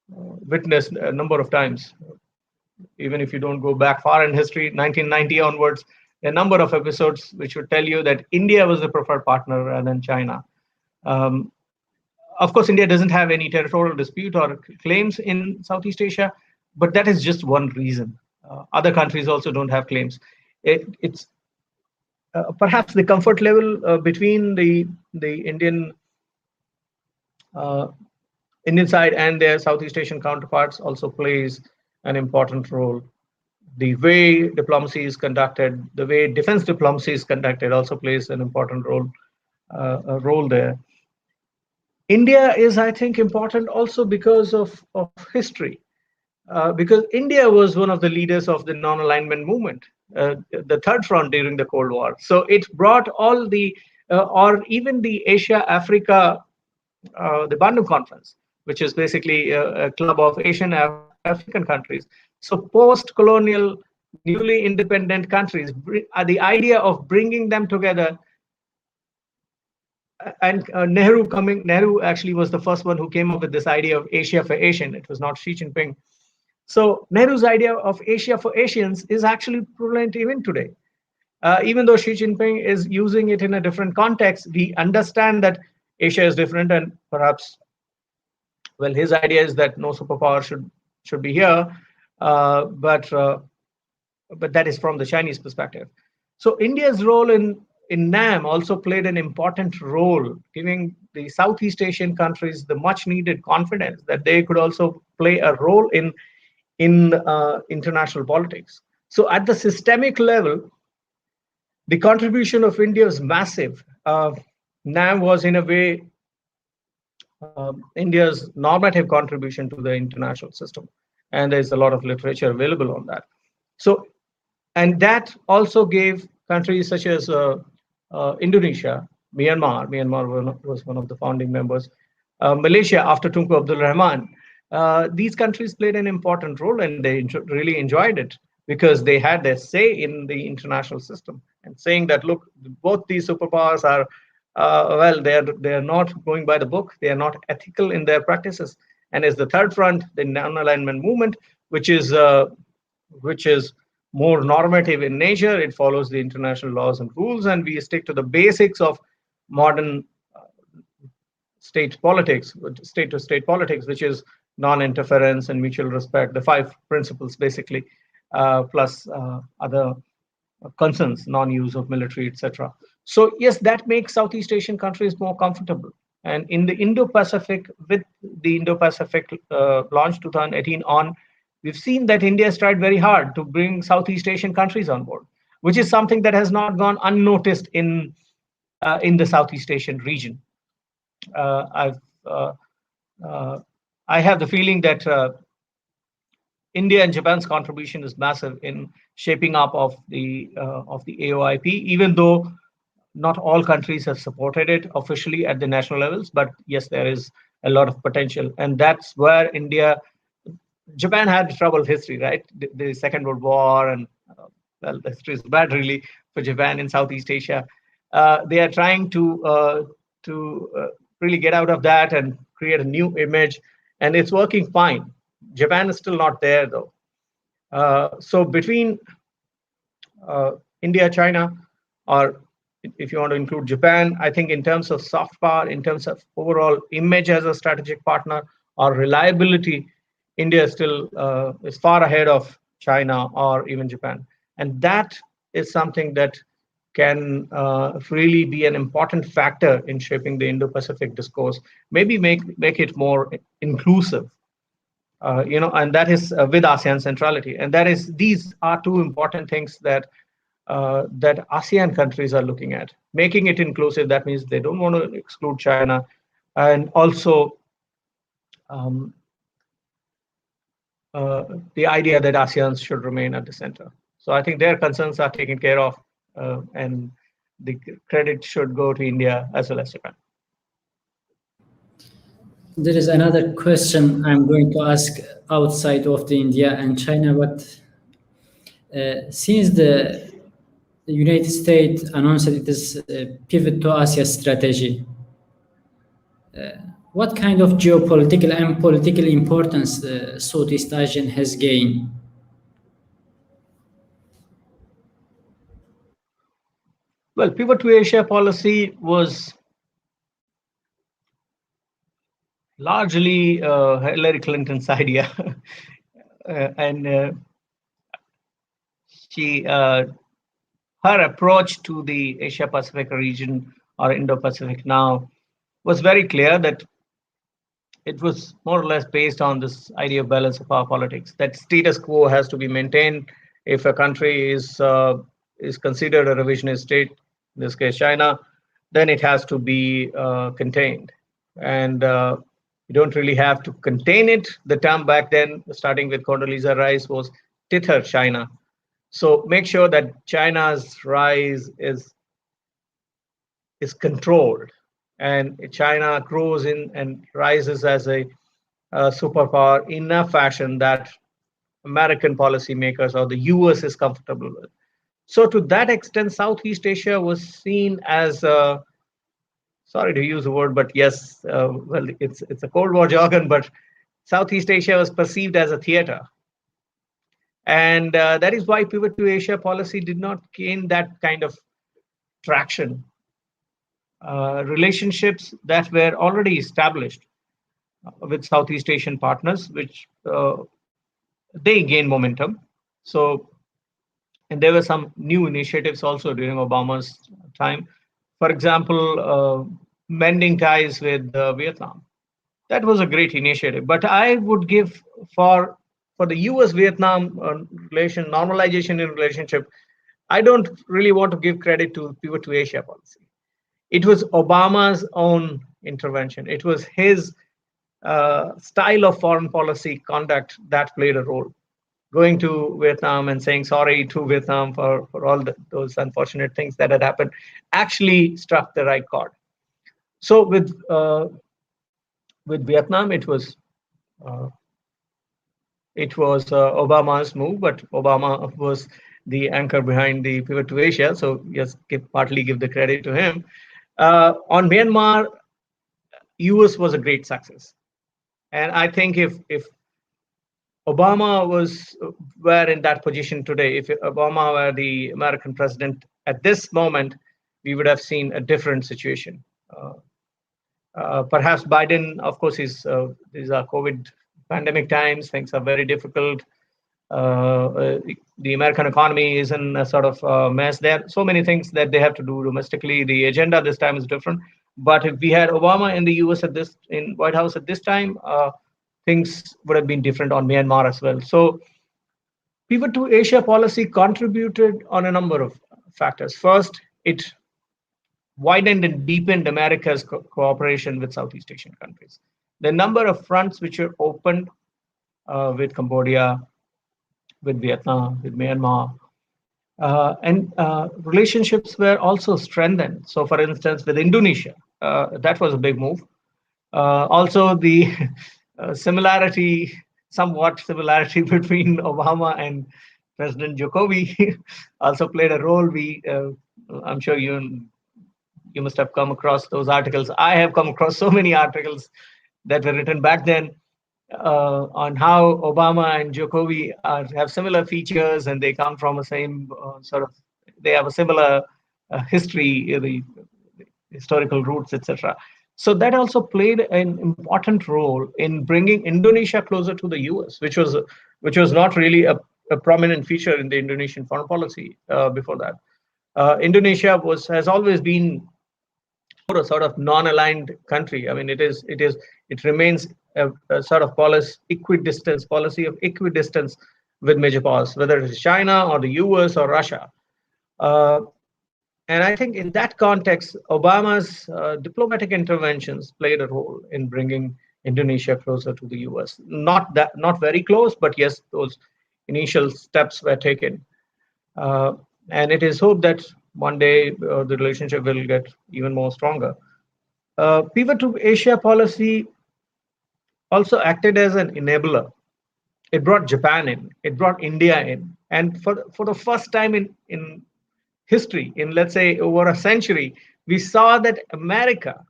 witnessed a number of times. Even if you don't go back far in history, 1990 onwards, a number of episodes which would tell you that India was the preferred partner rather than China. Of course, India doesn't have any territorial dispute or claims in Southeast Asia, but that is just one reason. Other countries also don't have claims. It's perhaps the comfort level between the uh, Indian side and their Southeast Asian counterparts also plays an important role. The way diplomacy is conducted, the way defense diplomacy is conducted, also plays an important role. A role there. India is, I think, important also because of history. Because India was one of the leaders of the non-alignment movement, the third front during the Cold War. So it brought all or even the Asia-Africa, the Bandung Conference, which is basically a club of Asian African countries. So post-colonial, newly independent countries, the idea of bringing them together, and Nehru actually was the first one who came up with this idea of Asia for Asian. It was not Xi Jinping. So Nehru's idea of Asia for Asians is actually prevalent even today. Even though Xi Jinping is using it in a different context, we understand that Asia is different, and perhaps, well, his idea is that no superpower should be here, but that is from the Chinese perspective. So India's role in NAM also played an important role, giving the Southeast Asian countries the much needed confidence that they could also play a role in international politics. So at the systemic level, the contribution of India is massive. NAM was in a way India's normative contribution to the international system, and there's a lot of literature available on that. So, and that also gave countries such as Indonesia, Myanmar was one of the founding members, Malaysia after Tunku Abdul Rahman. These countries played an important role, and they really enjoyed it because they had their say in the international system, and saying that, look, both these superpowers are well, they are not going by the book, they are not ethical in their practices. And as the third front, the non-alignment movement, which is more normative in nature, it follows the international laws and rules, and we stick to the basics of modern state politics, state-to-state politics, which is non-interference and mutual respect, the five principles basically, plus other concerns, non-use of military, etc. So yes, that makes Southeast Asian countries more comfortable. And in the Indo-Pacific, with the Indo-Pacific launch 2018 on, we've seen that India has tried very hard to bring Southeast Asian countries on board, which is something that has not gone unnoticed in the Southeast Asian region. I have the feeling that India and Japan's contribution is massive in shaping up of the AOIP, even though not all countries have supported it officially at the national levels. But yes, there is a lot of potential, and that's where Japan had troubled history, right? The Second World War, and well, the history is bad really for Japan in Southeast Asia. They are trying to really get out of that and create a new image, and it's working fine. Japan is still not there though. So between India, China, or if you want to include Japan, I think in terms of soft power, in terms of overall image as a strategic partner or reliability, India still is far ahead of China or even Japan. And that is something that can really be an important factor in shaping the Indo-Pacific discourse. Maybe make it more inclusive, and that is with ASEAN centrality. And that is these are two important things that that ASEAN countries are looking at. Making it inclusive, that means they don't want to exclude China, and also um, the idea that ASEAN should remain at the center. So I think their concerns are taken care of, and the credit should go to India as well as Japan. There is another question I'm going to ask outside of the India and China. But since the United States announced its pivot to Asia strategy, what kind of geopolitical and political importance Southeast Asian has gained? Well, pivot to Asia policy was largely Hillary Clinton's idea, and she her approach to the Asia Pacific region or Indo-Pacific now was very clear that it was more or less based on this idea of balance of power politics, that status quo has to be maintained. If a country is considered a revisionist state, in this case China, then it has to be contained. And you don't really have to contain it. The term back then, starting with Condoleezza Rice, was tether China. So make sure that China's rise is controlled, and China grows in and rises as a superpower in a fashion that American policymakers or the US is comfortable with. So to that extent, Southeast Asia was seen as sorry to use the word, but yes, well, it's a Cold War jargon, but Southeast Asia was perceived as a theater. And that is why pivot to Asia policy did not gain that kind of traction. Relationships that were already established with Southeast Asian partners, which they gained momentum. So, and there were some new initiatives also during Obama's time. For example, mending ties with Vietnam. That was a great initiative. But I would give for the US-Vietnam relation normalization in relationship, I don't really want to give credit to pivot to Asia policy. It was Obama's own intervention. It was his style of foreign policy conduct that played a role. Going to Vietnam and saying sorry to Vietnam for all those unfortunate things that had happened actually struck the right chord. So with Vietnam, it was Obama's move, but Obama was the anchor behind the pivot to Asia. So yes, partly give the credit to him. On Myanmar, US was a great success. And I think if Obama were in that position today, if Obama were the American president at this moment, we would have seen a different situation. Perhaps Biden, of course, these are COVID pandemic times, things are very difficult. The American economy is in a sort of mess. There are so many things that they have to do domestically. The agenda this time is different. But if we had Obama in the US in White House at this time, things would have been different on Myanmar as well. So pivot to Asia policy contributed on a number of factors. First, it widened and deepened America's cooperation with Southeast Asian countries. The number of fronts which were opened with Cambodia, with Vietnam, with Myanmar, and relationships were also strengthened. So for instance, with Indonesia, that was a big move. Also the somewhat similarity between Obama and President Jokowi also played a role. I'm sure you must have come across those articles. I have come across so many articles that were written back then on how Obama and Jokowi have similar features, and they come from the same they have a similar history, the historical roots, etc. So that also played an important role in bringing Indonesia closer to the US, which was not really a prominent feature in the Indonesian foreign policy before that. Indonesia has always been a sort of non-aligned country. I mean, it remains a sort of policy of equidistance with major powers, whether it is China or the US or Russia. Uh, and I think in that context, Obama's diplomatic interventions played a role in bringing Indonesia closer to the US. Not very close, but yes, those initial steps were taken. And it is hoped that one day the relationship will get even more stronger. Pivot to Asia policy also acted as an enabler. It brought Japan in, it brought India in, and for the first time in history, in let's say over a century, we saw that America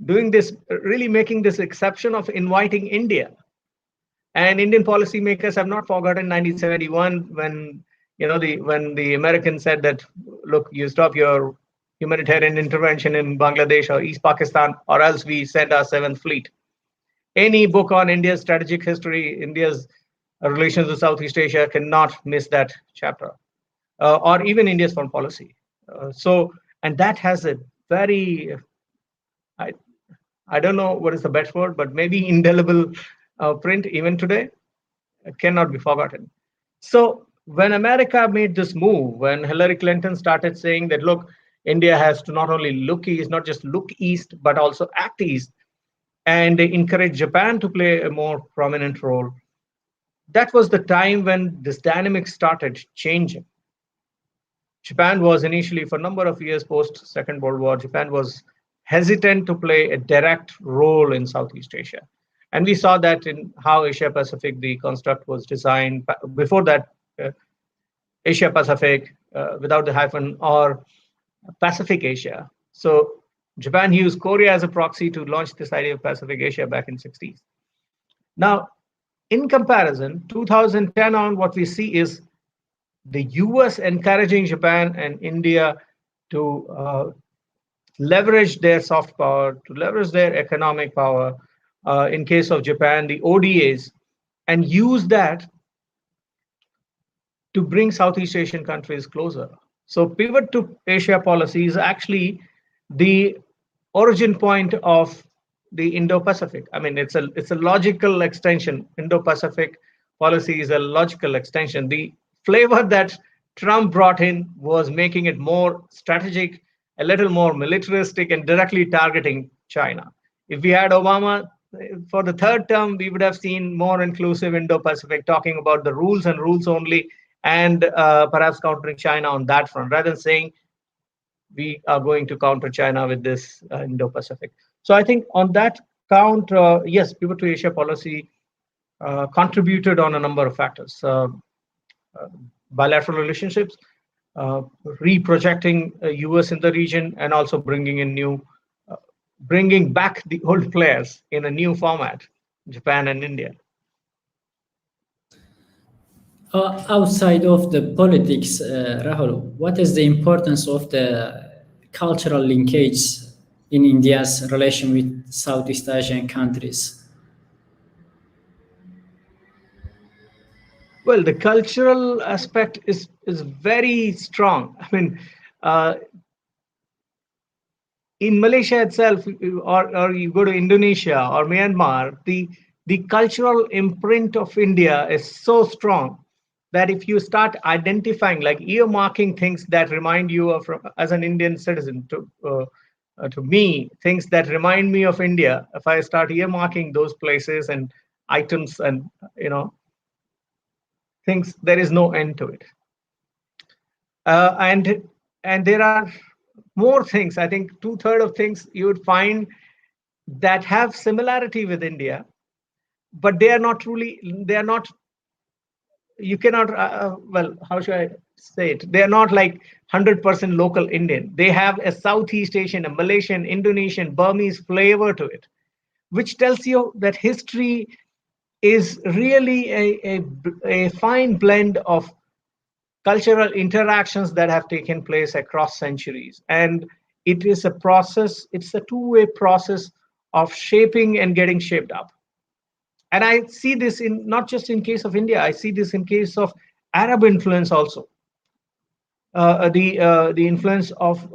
doing this, really making this exception of inviting India. And Indian policymakers have not forgotten 1971 when when the Americans said that, look, you stop your humanitarian intervention in Bangladesh or East Pakistan, or else we send our Seventh Fleet. Any book on India's strategic history, India's relations with Southeast Asia cannot miss that chapter, or even India's foreign policy. And that has a very, I don't know what is the best word, but maybe indelible print even today. It cannot be forgotten. So when America made this move, when Hillary Clinton started saying that, look, India has to not only look east, not just look east, but also act east, and they encouraged Japan to play a more prominent role, that was the time when this dynamic started changing. Japan was initially, for a number of years post Second World War, Japan was hesitant to play a direct role in Southeast Asia. And we saw that in how Asia Pacific, the construct was designed. Before that, Asia Pacific, without the hyphen, or Pacific Asia. So Japan used Korea as a proxy to launch this idea of Pacific Asia back in the 60s. Now, in comparison, 2010 on, what we see is the US encouraging Japan and India to leverage their soft power, to leverage their economic power, in case of Japan, the ODAs, and use that to bring Southeast Asian countries closer. So pivot to Asia policy is actually the origin point of the Indo-Pacific. I mean, it's a logical extension. Indo-Pacific policy is a logical extension. The flavor that Trump brought in was making it more strategic, a little more militaristic, and directly targeting China. If we had Obama for the third term, we would have seen more inclusive Indo-Pacific, talking about the rules and rules only, and perhaps countering China on that front, rather than saying we are going to counter China with this Indo-Pacific. So I think on that count, yes, pivot to Asia policy contributed on a number of factors. Bilateral relationships, reprojecting US in the region, and also bringing back the old players in a new format, Japan and India. Outside of the politics, Rahul, what is the importance of the cultural linkage in India's relation with Southeast Asian countries? Well, the cultural aspect is very strong. I mean, in Malaysia itself, or you go to Indonesia or Myanmar, the cultural imprint of India is so strong that if you start identifying, like earmarking things that remind you of, as an Indian citizen, to me, things that remind me of India, if I start earmarking those places and items and things, there is no end to it. And there are more things. I think 2/3 of things you would find that have similarity with India, but they are not, you cannot, well, how should I say it? They are not like 100% local Indian. They have a Southeast Asian, a Malaysian, Indonesian, Burmese flavor to it, which tells you that history is really a fine blend of cultural interactions that have taken place across centuries. And it is a process, it's a two-way process of shaping and getting shaped up. And I see this in not just in case of India, I see this in case of Arab influence also. the influence of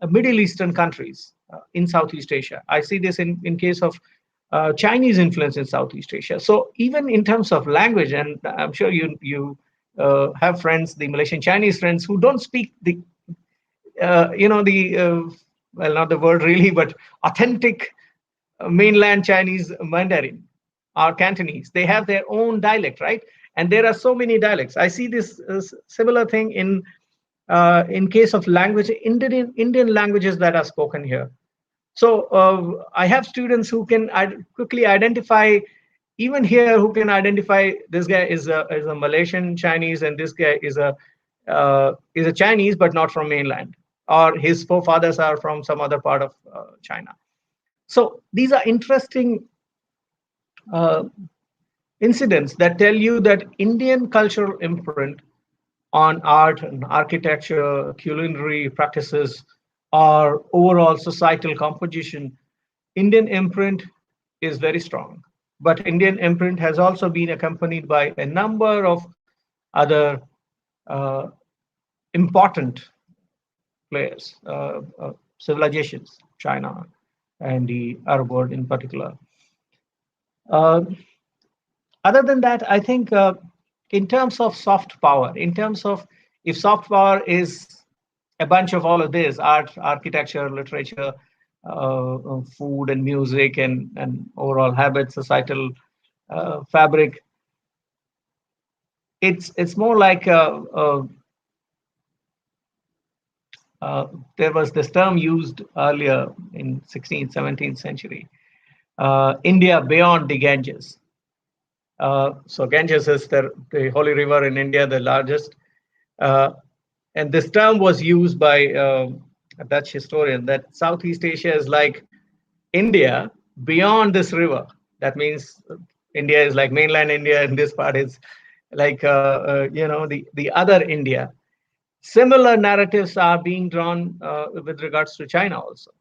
Middle Eastern countries in Southeast Asia. I see this in case of Chinese influence in Southeast Asia. So even in terms of language, and I'm sure you have friends, the Malaysian Chinese friends who don't speak the well, not the word really, but authentic mainland Chinese Mandarin or Cantonese. They have their own dialect, right? And there are so many dialects. I see this similar thing in case of language, Indian languages that are spoken here. So I have students who can quickly identify, even here, who can identify this guy is a Malaysian Chinese, and this guy is a Chinese, but not from mainland, or his forefathers are from some other part of China. So these are interesting uh, incidents that tell you that Indian cultural imprint on art and architecture, culinary practices, or overall societal composition, Indian imprint is very strong. But Indian imprint has also been accompanied by a number of other uh, important players, civilizations, China and the Arab world in particular. Uh, Other than that, I think in terms of soft power, in terms of if soft power is a bunch of all of this, art, architecture, literature, food and music, and overall habits, societal fabric, it's more like there was this term used earlier in 16th, 17th century, India beyond the Ganges. So Ganges is the holy river in India, the largest. Uh, and this term was used by a Dutch historian that Southeast Asia is like India beyond this river. That means India is like mainland India, and this part is like the other India. Similar narratives are being drawn with regards to China also,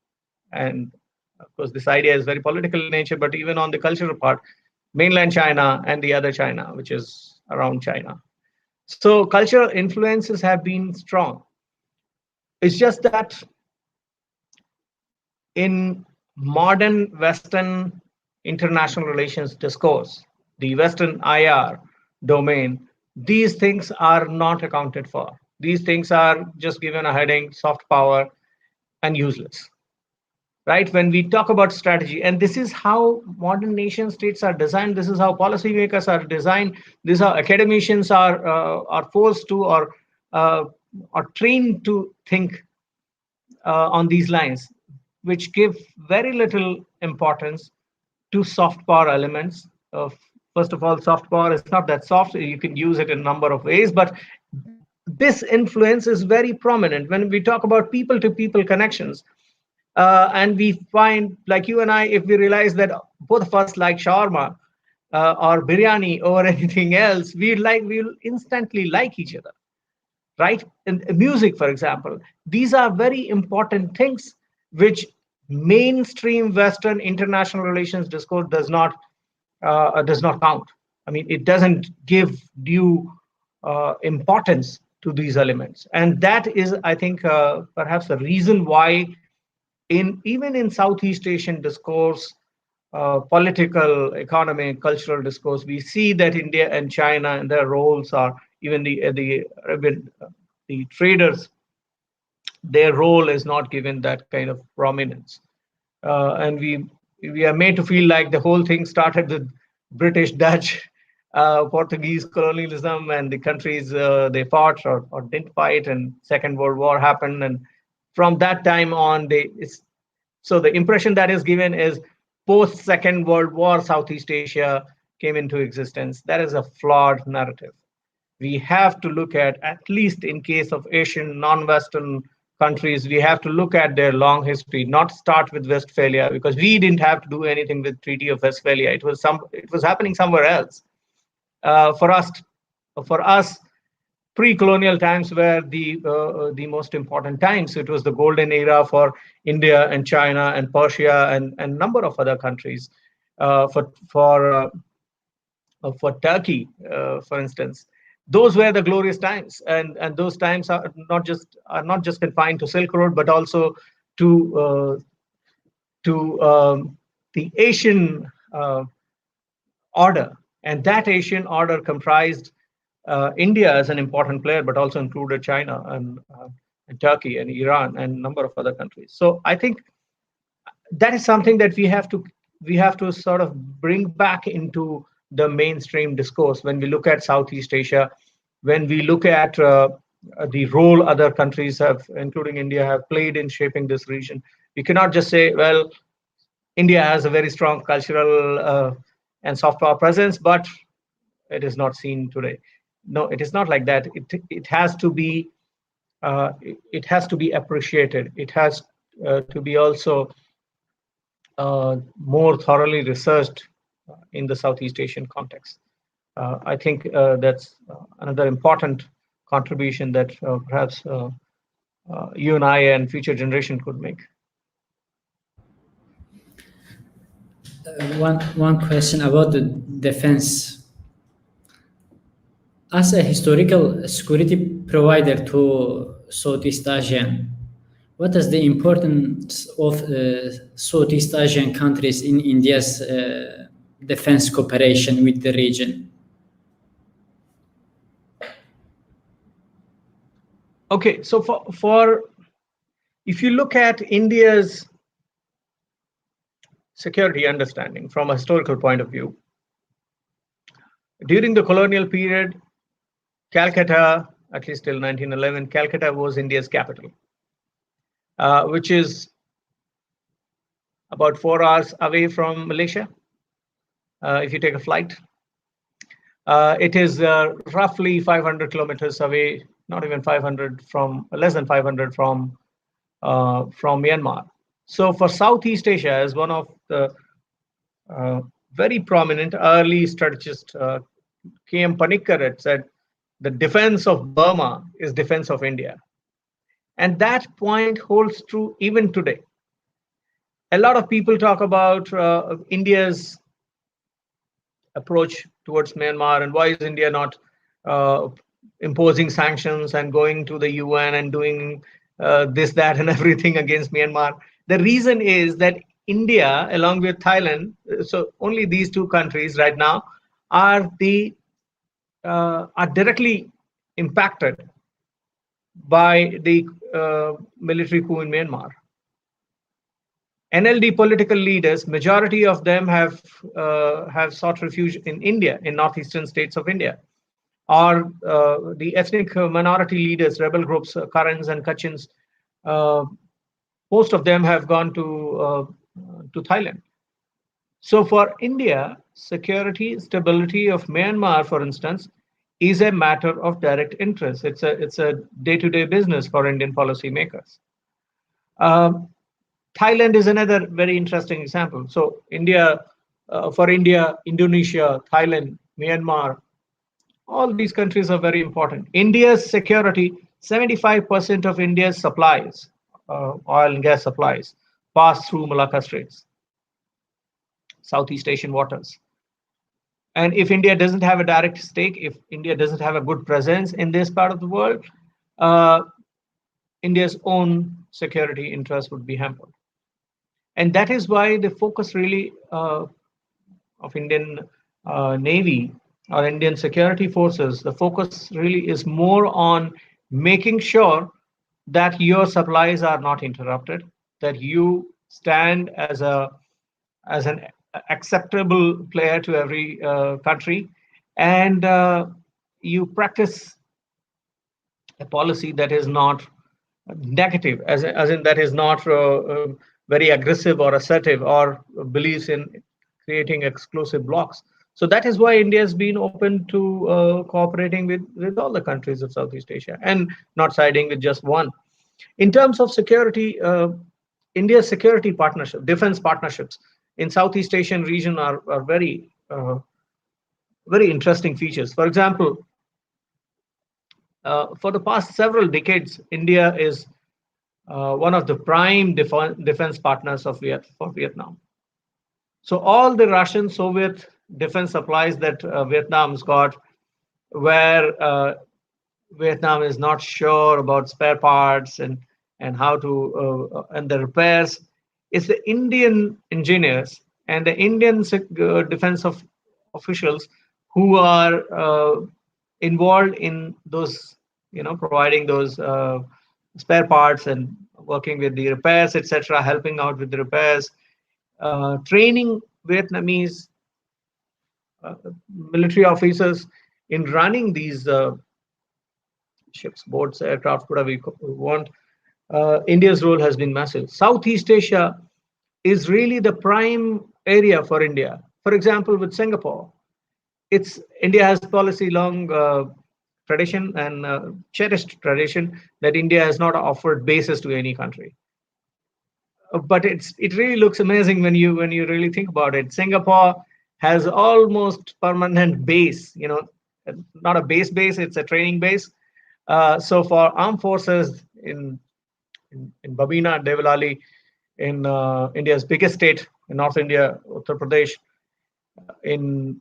and of course this idea is very political in nature. But even on the cultural part, mainland China and the other China, which is around China. So cultural influences have been strong. It's just that in modern Western international relations discourse, the Western IR domain, these things are not accounted for. These things are just given a heading, soft power, and useless. Right? When we talk about strategy, and this is how modern nation states are designed, this is how policymakers are designed, this is how academicians are forced to uh, or trained to think on these lines, which give very little importance to soft power elements. First of all, soft power is not that soft. You can use it in a number of ways, but this influence is very prominent when we talk about people to people connections. And we find, like you and I, if we realize that both of us like shawarma or biryani or anything else, we'll instantly like each other, right? And music, for example, these are very important things which mainstream Western international relations discourse does not count. I mean, it doesn't give due importance to these elements, and that is, I think, perhaps the reason why even in Southeast Asian discourse, political, economic, cultural discourse, we see that India and China and their roles are even the traders, their role is not given that kind of prominence, and we are made to feel like the whole thing started with British, Dutch, Portuguese colonialism, and the countries they fought or didn't fight, and Second World War happened, and from that time on, so the impression that is given is post Second World War, Southeast Asia came into existence. That is a flawed narrative. We have to look at least in case of Asian non-Western countries, we have to look at their long history, not start with Westphalia, because we didn't have to do anything with Treaty of Westphalia. It was happening somewhere else. For us, pre-colonial times were the most important times. It was the golden era for India and China and Persia and a number of other countries. For Turkey, for instance, those were the glorious times, and those times are not just confined to Silk Road, but also to the Asian order. And that Asian order comprised India as an important player, but also included China and Turkey and Iran and a number of other countries. So I think that is something that we have to sort of bring back into the mainstream discourse when we look at Southeast Asia, when we look at the role other countries have, including India, have played in shaping this region. We cannot just say, well, India has a very strong cultural and soft power presence, but it is not seen today. No, it is not like that. It has to be appreciated. It has to be also more thoroughly researched in the Southeast Asian context. I think that's another important contribution that perhaps you and I and future generation could make. One question about the defense. As a historical security provider to Southeast Asia, what is the importance of Southeast Asian countries in India's defense cooperation with the region? Okay, so for if you look at India's security understanding from a historical point of view, during the colonial period, Calcutta, at least till 1911, Calcutta was India's capital, which is about 4 hours away from Malaysia. If you take a flight, it is roughly 500 kilometers away, not even 500 from, less than 500 from Myanmar. So for Southeast Asia, as one of the very prominent early strategist, K.M. Panikkar had said, the defense of Burma is defense of India. And that point holds true even today. A lot of people talk about India's approach towards Myanmar and why is India not imposing sanctions and going to the UN and doing this, that, and everything against Myanmar. The reason is that India, along with Thailand, so only these two countries right now are directly impacted by the military coup in Myanmar. NLD political leaders, majority of them have sought refuge in India, in northeastern states of India. Or the ethnic minority leaders, rebel groups, Karens and Kachins, most of them have gone to Thailand. So for India, security, stability of Myanmar, for instance, is a matter of direct interest. It's a day-to-day business for Indian policymakers. Thailand is another very interesting example. So for India, Indonesia, Thailand, Myanmar, all these countries are very important. India's security, 75% of India's supplies, oil and gas supplies, pass through Malacca Straits, Southeast Asian waters. And if India doesn't have a direct stake, if India doesn't have a good presence in this part of the world, India's own security interests would be hampered. And that is why the focus really of Indian Navy or Indian security forces, the focus really is more on making sure that your supplies are not interrupted, that you stand as an acceptable player to every country, and you practice a policy that is not negative, as in that is not very aggressive or assertive or believes in creating exclusive blocks. So that is why India has been open to cooperating with all the countries of Southeast Asia and not siding with just one. In terms of security, India's security partnership, defense partnerships in Southeast Asian region are very, very interesting features. For example, for the past several decades, India is one of the prime defense partners for Vietnam. So all the Russian, Soviet defense supplies that Vietnam's got where Vietnam is not sure about spare parts and how to and the repairs. It's the Indian engineers and the Indian defense of officials who are involved in those, providing those spare parts and working with the repairs, etc., helping out with the repairs, training Vietnamese military officers in running these ships, boats, aircraft, whatever you want. India's role has been massive. Southeast Asia is really the prime area for India. For example, with Singapore, India has policy long tradition and cherished tradition that India has not offered bases to any country. But it really looks amazing when you really think about it. Singapore has almost permanent base, not a base, it's a training base. So for armed forces in Babina, Devlali, in India's biggest state in North India, Uttar Pradesh, in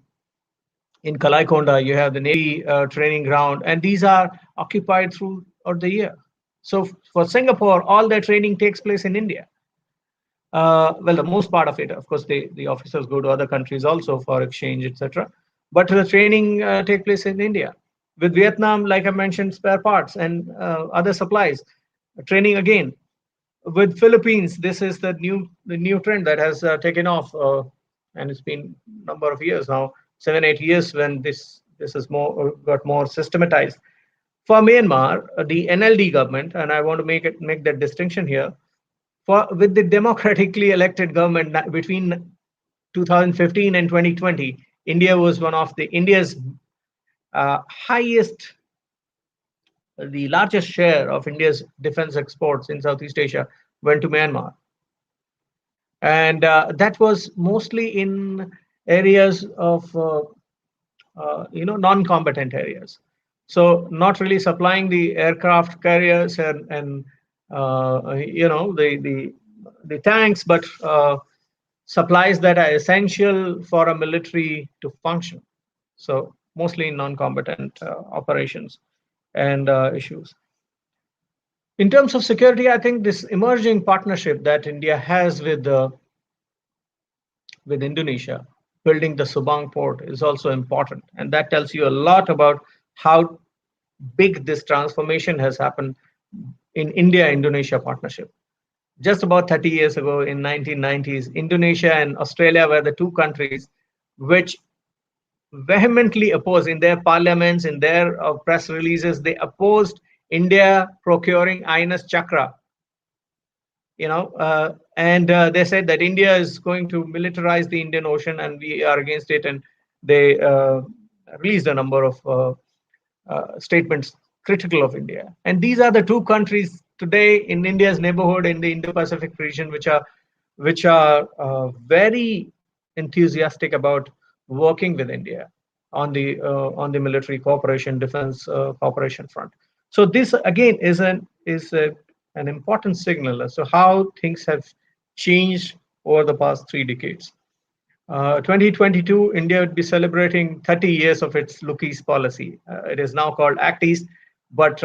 Kalaikonda, you have the Navy training ground, and these are occupied throughout the year. So for Singapore, all their training takes place in India. Well, the most part of it, of course, the officers go to other countries also for exchange, etc. But the training take place in India. With Vietnam, like I mentioned, spare parts and other supplies, training again. With Philippines, this is the new trend that has taken off, and it's been a number of years now, 7-8 years, when this is got more systematized. For Myanmar, the NLD government, and I want to make that distinction here, with the democratically elected government between 2015 and 2020, India was one of India's the largest share of India's defense exports in Southeast Asia went to Myanmar. And that was mostly in areas of, non-combatant areas. So not really supplying the aircraft carriers and the tanks, but supplies that are essential for a military to function. So mostly in non-combatant operations and issues. In terms of security, I think this emerging partnership that India has with Indonesia, building the Subang port, is also important, and that tells you a lot about how big this transformation has happened in India-Indonesia partnership. Just about 30 years ago, in 1990s, Indonesia and Australia were the two countries which vehemently opposed, in their parliaments, in their press releases, they opposed India procuring INS Chakra. And they said that India is going to militarize the Indian Ocean, and we are against it. And they released a number of statements critical of India. And these are the two countries today in India's neighborhood in the Indo-Pacific region, which are very enthusiastic about working with India on the military cooperation, defense cooperation front. So this again is an important signal as to how things have changed over the past 3 decades. 2022, India would be celebrating 30 years of its Look East policy. It is now called Act East, but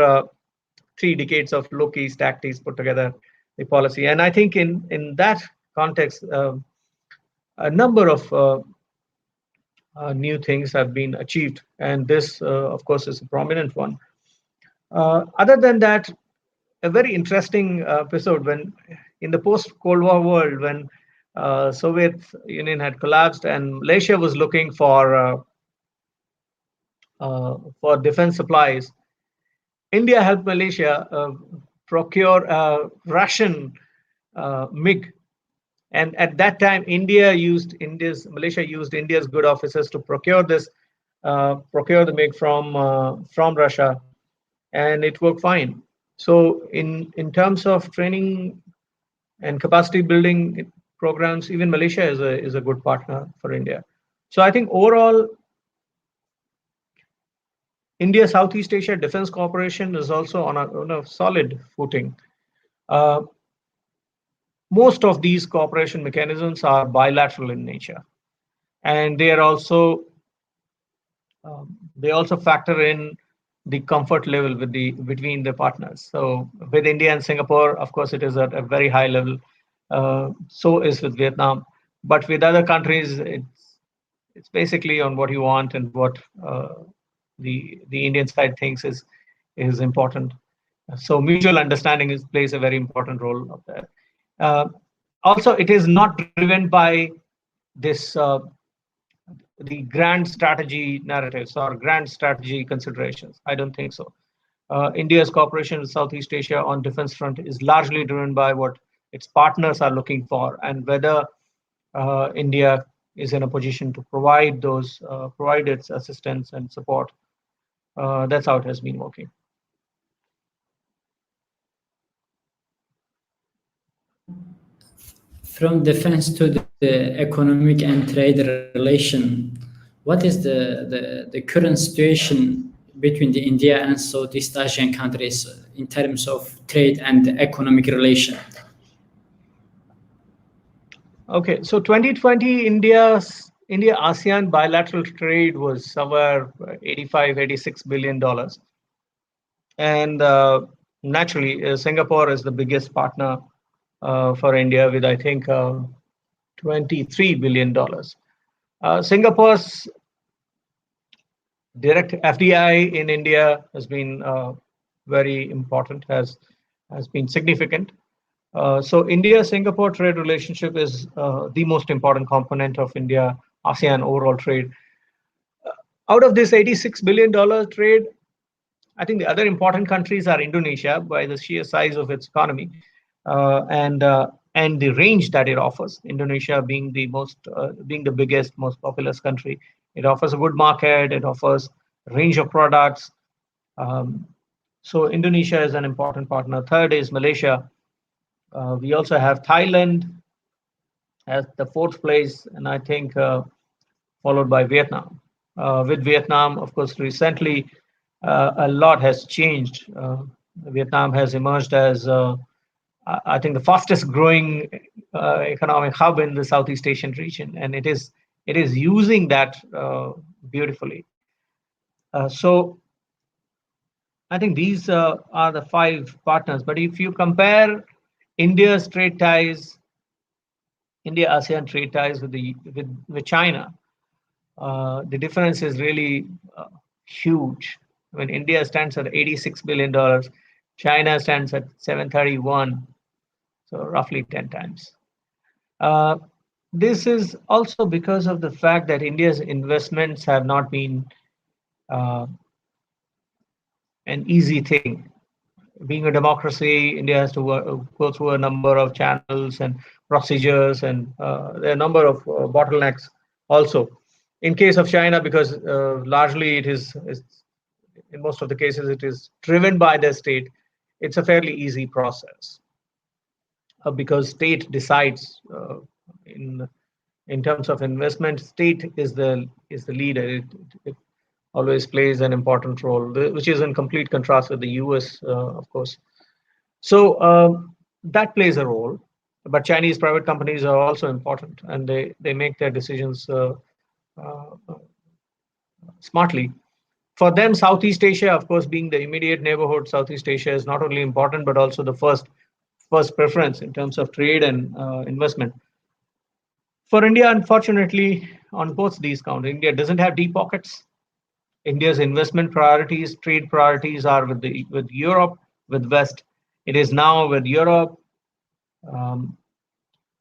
3 decades of Look East, Act East put together the policy. And I think in that context, a number of new things have been achieved, and this, of course, is a prominent one. Other than that, a very interesting episode when, in the post-Cold War world, when Soviet Union had collapsed and Malaysia was looking for defense supplies, India helped Malaysia procure Russian MiG. And at that time, Malaysia used India's good officers to procure the MiG from Russia, and it worked fine. So in terms of training and capacity building programs, even Malaysia is a good partner for India. So I think overall, India-Southeast Asia defense cooperation is also on a solid footing. Most of these cooperation mechanisms are bilateral in nature, and they are also they also factor in the comfort level between the partners. So with India and Singapore, of course, it is at a very high level. So is with Vietnam, but with other countries, it's basically on what you want and what the Indian side thinks is important. So mutual understanding plays a very important role up there. Also, it is not driven by this the grand strategy narratives or grand strategy considerations. I don't think so. India's cooperation with Southeast Asia on defense front is largely driven by what its partners are looking for and whether India is in a position to provide its assistance and support. That's how it has been working. From defense to the economic and trade relation, what is the current situation between the India and Southeast Asian countries in terms of trade and economic relation? Okay, so 2020 India-ASEAN bilateral trade was somewhere 86 billion dollars, and naturally Singapore is the biggest partner for India with I think 23 billion dollars. Singapore's direct FDI in India has been very important, has been significant. So India-Singapore trade relationship is the most important component of India-ASEAN overall trade. Out of this $86 billion trade, I think the other important countries are Indonesia by the sheer size of its economy and the range that it offers. Indonesia being the biggest, most populous country, it offers a good market. It offers a range of products. So Indonesia is an important partner. Third is Malaysia. We also have Thailand as the fourth place, and I think followed by Vietnam. With Vietnam, of course, recently a lot has changed. Vietnam has emerged as, I think, the fastest growing economic hub in the Southeast Asian region, and it is using that beautifully. So I think these are the five partners. But if you compare India's trade ties, India-ASEAN trade ties with China, the difference is really huge. When India stands at $86 billion, China stands at 731, so roughly 10 times. This is also because of the fact that India's investments have not been an easy thing. Being a democracy, India has to go through a number of channels and procedures, and there are a number of bottlenecks also. In case of China, because largely it's in most of the cases it is driven by the state, it's a fairly easy process because state decides in terms of investment. State is the leader. It always plays an important role, which is in complete contrast with the US, of course. So that plays a role. But Chinese private companies are also important, and they make their decisions smartly. For them, Southeast Asia, of course, being the immediate neighborhood, Southeast Asia is not only important, but also the first preference in terms of trade and investment. For India, unfortunately, on both these counts, India doesn't have deep pockets. India's investment priorities, trade priorities are with Europe, with West. It is now with Europe,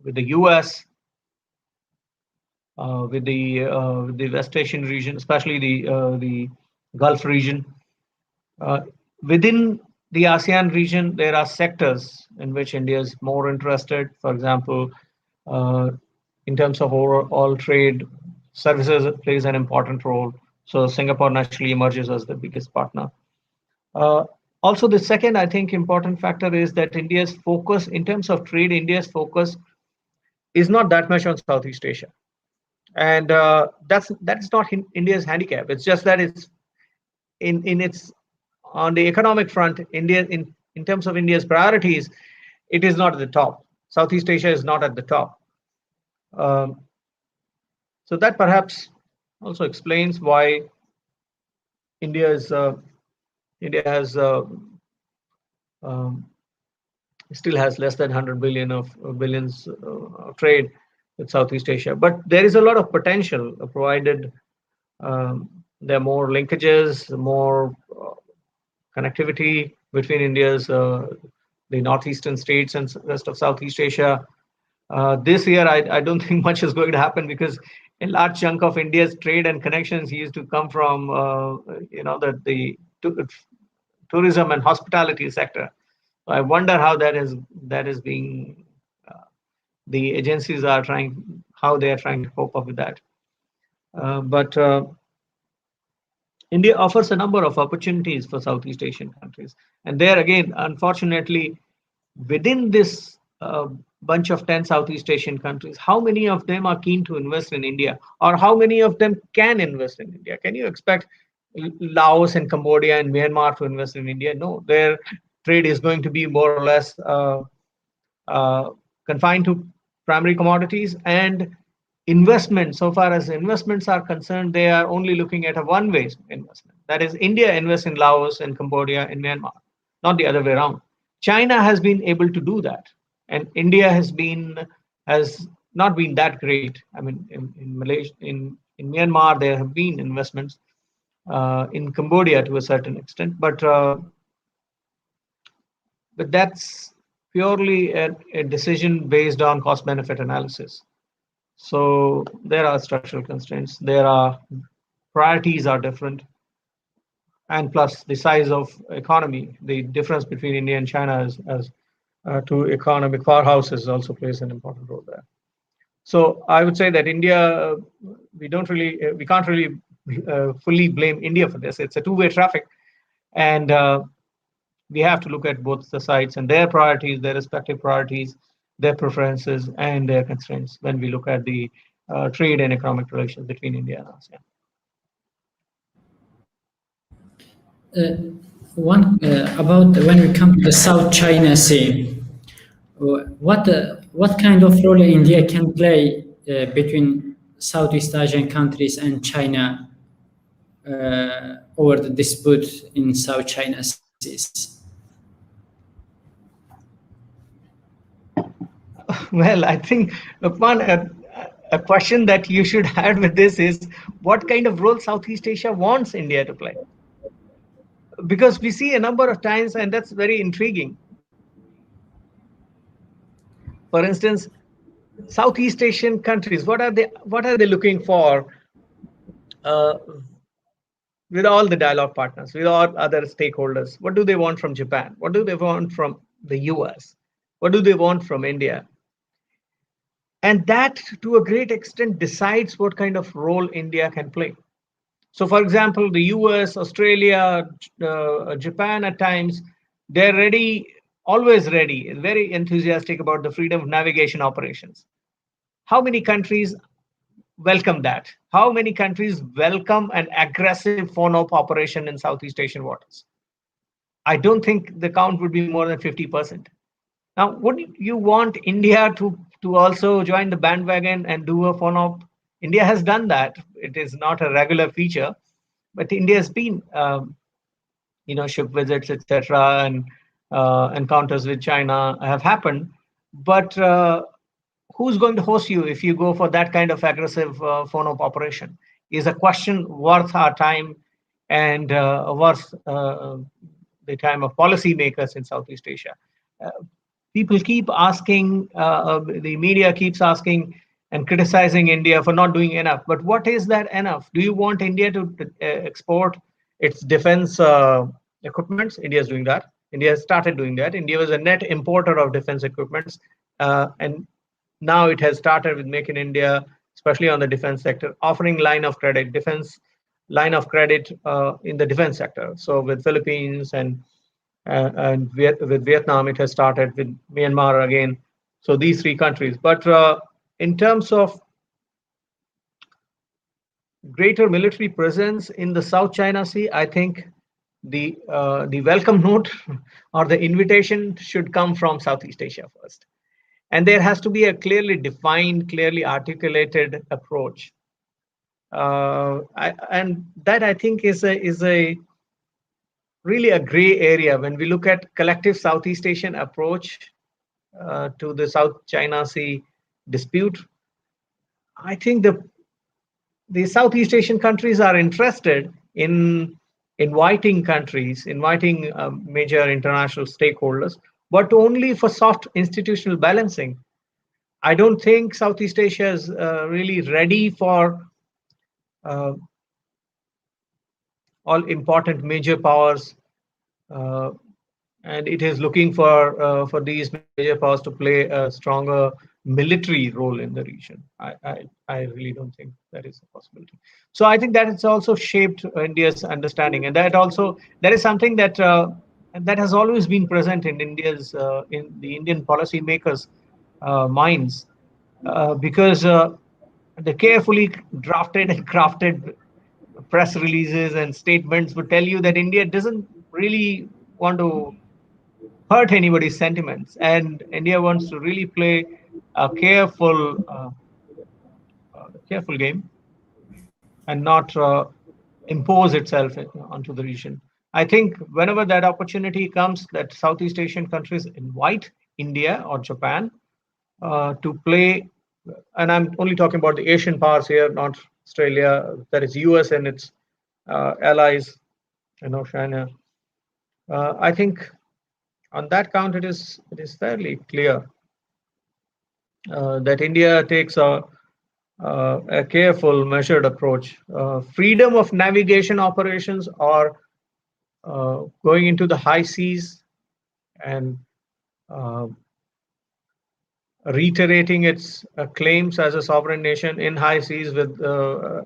with the US, with the West Asian region, especially the Gulf region. Within the ASEAN region, there are sectors in which India is more interested. For example, in terms of overall trade, services plays an important role. So Singapore naturally emerges as the biggest partner. Also, the second, I think, important factor is that India's focus in terms of trade, India's focus is not that much on Southeast Asia. And that's not India's handicap. It's just that it's in its on the economic front, India in terms of India's priorities, it is not at the top. Southeast Asia is not at the top. So that perhaps also explains why India is India has um, still has less than 100 billion of billions of trade with Southeast Asia, but there is a lot of potential provided there are more linkages, more connectivity between India's the northeastern states and rest of Southeast Asia. This year, I don't think much is going to happen because a large chunk of India's trade and connections used to come from the tourism and hospitality sector. I wonder how that is being the agencies are trying how they are trying to cope up with that. But India offers a number of opportunities for Southeast Asian countries, and there again, unfortunately, within this bunch of 10 Southeast Asian countries, how many of them are keen to invest in India, or how many of them can invest in India? Can you expect Laos and Cambodia and Myanmar to invest in India? No, their trade is going to be more or less uh, confined to primary commodities, and investment, so far as investments are concerned, they are only looking at a one-way investment. That is, India invests in Laos and Cambodia and Myanmar, not the other way around. China has been able to do that, and India has not been that great. I mean, in Malaysia, in Myanmar, there have been investments, in Cambodia to a certain extent, but that's purely a decision based on cost-benefit analysis. So there are structural constraints. There are priorities are different, and plus the size of economy, the difference between India and China as two economic powerhouses also plays an important role there. So I would say that India, we can't really fully blame India for this. It's a two-way traffic, and we have to look at both the sides and their priorities, their respective priorities, their preferences, and their constraints when we look at the trade and economic relations between India and ASEAN. One about when we come to the South China Sea, what kind of role India can play between Southeast Asian countries and China over the dispute in South China Seas? Well, I think Lokman, a question that you should add with this is what kind of role Southeast Asia wants India to play? Because we see a number of times, and that's very intriguing. For instance, Southeast Asian countries, what are they looking for uh, with all the dialogue partners, with all other stakeholders? What do they want from Japan? What do they want from the US? What do they want from India? And that, to a great extent, decides what kind of role India can play. So, for example, the US, Australia, Japan at times, they're ready, always ready, very enthusiastic about the freedom of navigation operations. How many countries welcome that? How many countries welcome an aggressive phone-op operation in Southeast Asian waters? I don't think the count would be more than 50%. Now, would you want India to also join the bandwagon and do a phone-op? India has done that. It is not a regular feature, but India has been, ship visits, etc., and encounters with China have happened. But who's going to host you if you go for that kind of aggressive phone-op operation? Is a question worth our time and worth the time of policymakers in Southeast Asia. Uh, People keep asking, the media keeps asking and criticizing India for not doing enough. But what is that enough? Do you want India to export its defense equipments? India is doing that. India has started doing that. India was a net importer of defense equipments, and now it has started with Make in India, especially on the defense sector, offering line of credit, defense line of credit in the defense sector. So with Philippines and with Vietnam, it has started with Myanmar again. So these three countries. But in terms of greater military presence in the South China Sea, I think the welcome note or the invitation should come from Southeast Asia first. And there has to be a clearly defined, clearly articulated approach and that I think is a really a gray area when we look at collective Southeast Asian approach to the South China Sea dispute. I think the Southeast Asian countries are interested in inviting major international stakeholders, but only for soft institutional balancing. I don't think Southeast Asia is really ready for uh, all important major powers, uh, and it is looking for these major powers to play a stronger military role in the region. I really don't think that is a possibility. So I think that it's also shaped India's understanding, and that is something that has always been present in the Indian policymakers' minds, because the carefully drafted and crafted press releases and statements would tell you that India doesn't really want to hurt anybody's sentiments, and India wants to really play a careful game and not impose itself onto the region. I think whenever that opportunity comes, that Southeast Asian countries invite India or Japan to play, and I'm only talking about the Asian powers here, not Australia, that is US and its allies in Oceania. I think on that count, it is fairly clear that India takes a careful, measured approach. Freedom of navigation operations or going into the high seas and uh, reiterating its claims as a sovereign nation in high seas with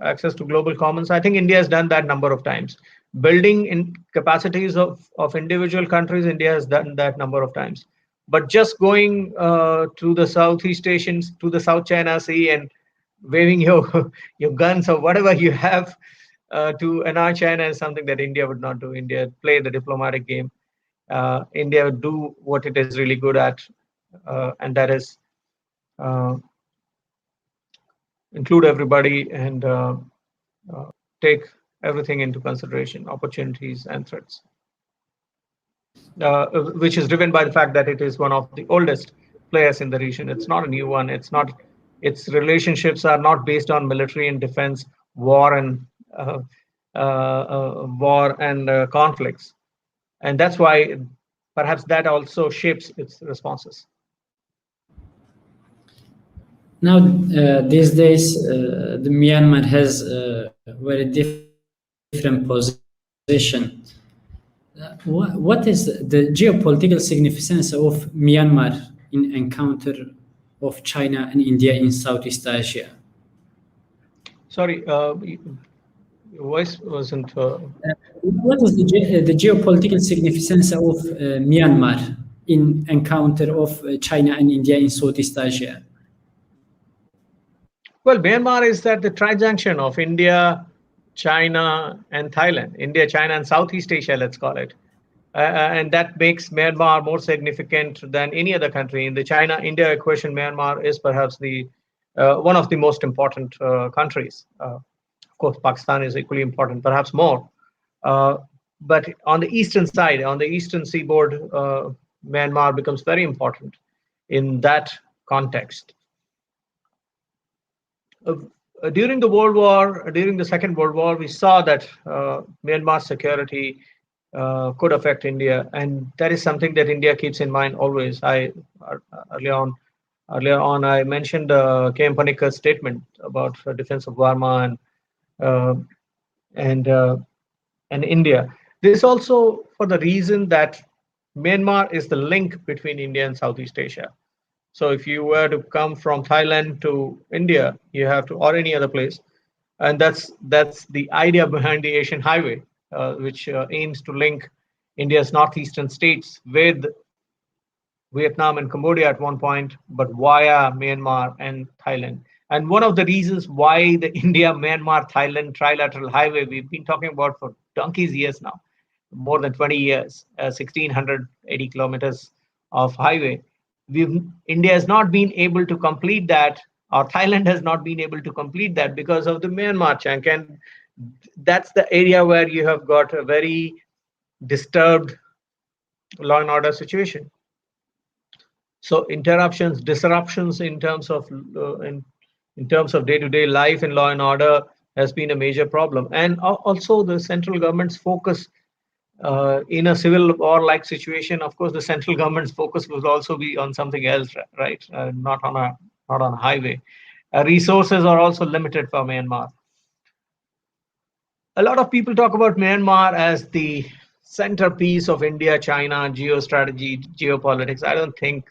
access to global commons. I think India has done that number of times. Building in capacities of individual countries, India has done that number of times. But just going to the Southeast Asians, to the South China Sea and waving your your guns or whatever you have to annoy China is something that India would not do. India would play the diplomatic game. India would do what it is really good at, and that is uh, include everybody and take everything into consideration, opportunities and threats, which is driven by the fact that it is one of the oldest players in the region. It's not a new one. Its relationships are not based on military and defense, war and conflicts, and that's why perhaps that also shapes its responses. Now, these days, the Myanmar has a very different position. What is the geopolitical significance of Myanmar in encounter of China and India in Southeast Asia? Sorry, your voice wasn't. What is the geopolitical significance of Myanmar in encounter of China and India in Southeast Asia? Well, Myanmar is at the trijunction of India, China, and Thailand. India, China, and Southeast Asia, let's call it. And that makes Myanmar more significant than any other country. In the China-India equation, Myanmar is perhaps the one of the most important countries. Of course, Pakistan is equally important, perhaps more. But on the eastern side, on the eastern seaboard, Myanmar becomes very important in that context. During the Second World War, we saw that Myanmar's security could affect India, and that is something that India keeps in mind always. Earlier on, I mentioned K.M. Panikkar's statement about defense of Burma uh, and and India. This also for the reason that Myanmar is the link between India and Southeast Asia. So if you were to come from Thailand to India, you have to, or any other place, and that's the idea behind the Asian Highway, which aims to link India's northeastern states with Vietnam and Cambodia at one point, but via Myanmar and Thailand. And one of the reasons why the India-Myanmar-Thailand trilateral highway we've been talking about for donkey's years now, more than 20 years, 1,680 kilometers of highway. India has not been able to complete that or Thailand has not been able to complete that because of the Myanmar chunk. And that's the area where you have got a very disturbed law and order situation. So interruptions, disruptions in terms of day-to-day life and law and order has been a major problem. And also the central government's focus in a civil war-like situation. Of course, the central government's focus will also be on something else, right? Not on a highway. Resources are also limited for Myanmar. A lot of people talk about Myanmar as the centerpiece of India-China geostrategy, geopolitics. I don't think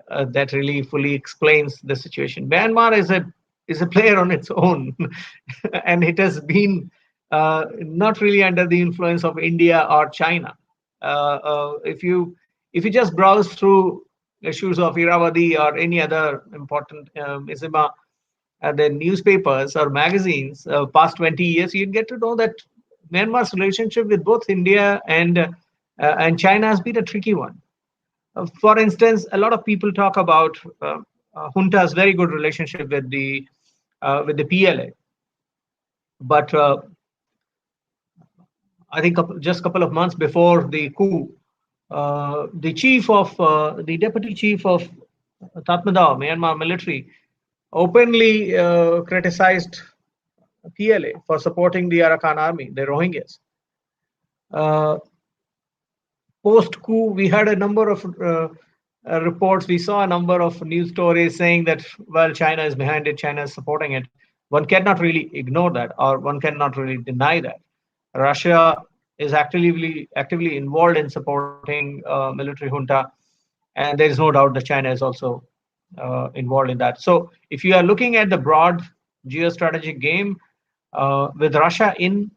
that really fully explains the situation. Myanmar is a player on its own, and it has been not really under the influence of India or China. If you just browse through issues of Irrawaddy or any other important Izima, the newspapers or magazines past 20 years, you get to know that Myanmar's relationship with both India and China has been a tricky one. For instance, a lot of people talk about junta's very good relationship with the PLA, but I think just a couple of months before the coup, the deputy chief of Tatmadaw, Myanmar military, openly criticized PLA for supporting the Arakan army, the Rohingyas. Post-coup, we had a number of reports. We saw a number of news stories saying that, well, China is behind it, China is supporting it. One cannot really ignore that, or one cannot really deny that. Russia is actively involved in supporting military junta, and there is no doubt that China is also involved in that. So if you are looking at the broad geostrategic game with Russia in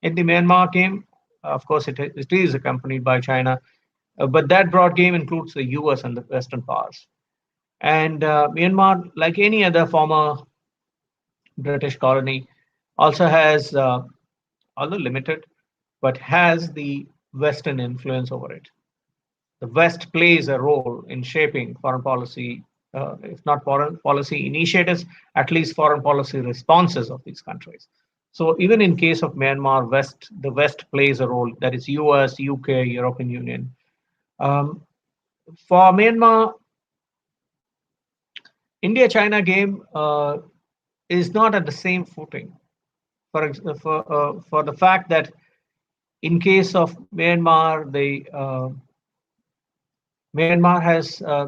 the Myanmar game, of course, it is accompanied by China, but that broad game includes the US and the Western powers. And Myanmar, like any other former British colony, also has, although limited, but has the Western influence over it. The West plays a role in shaping foreign policy, if not foreign policy initiatives, at least foreign policy responses of these countries. So even in case of Myanmar, the West plays a role, that is US, UK, European Union. For Myanmar, India-China game is not at the same footing. For the fact that in case of Myanmar,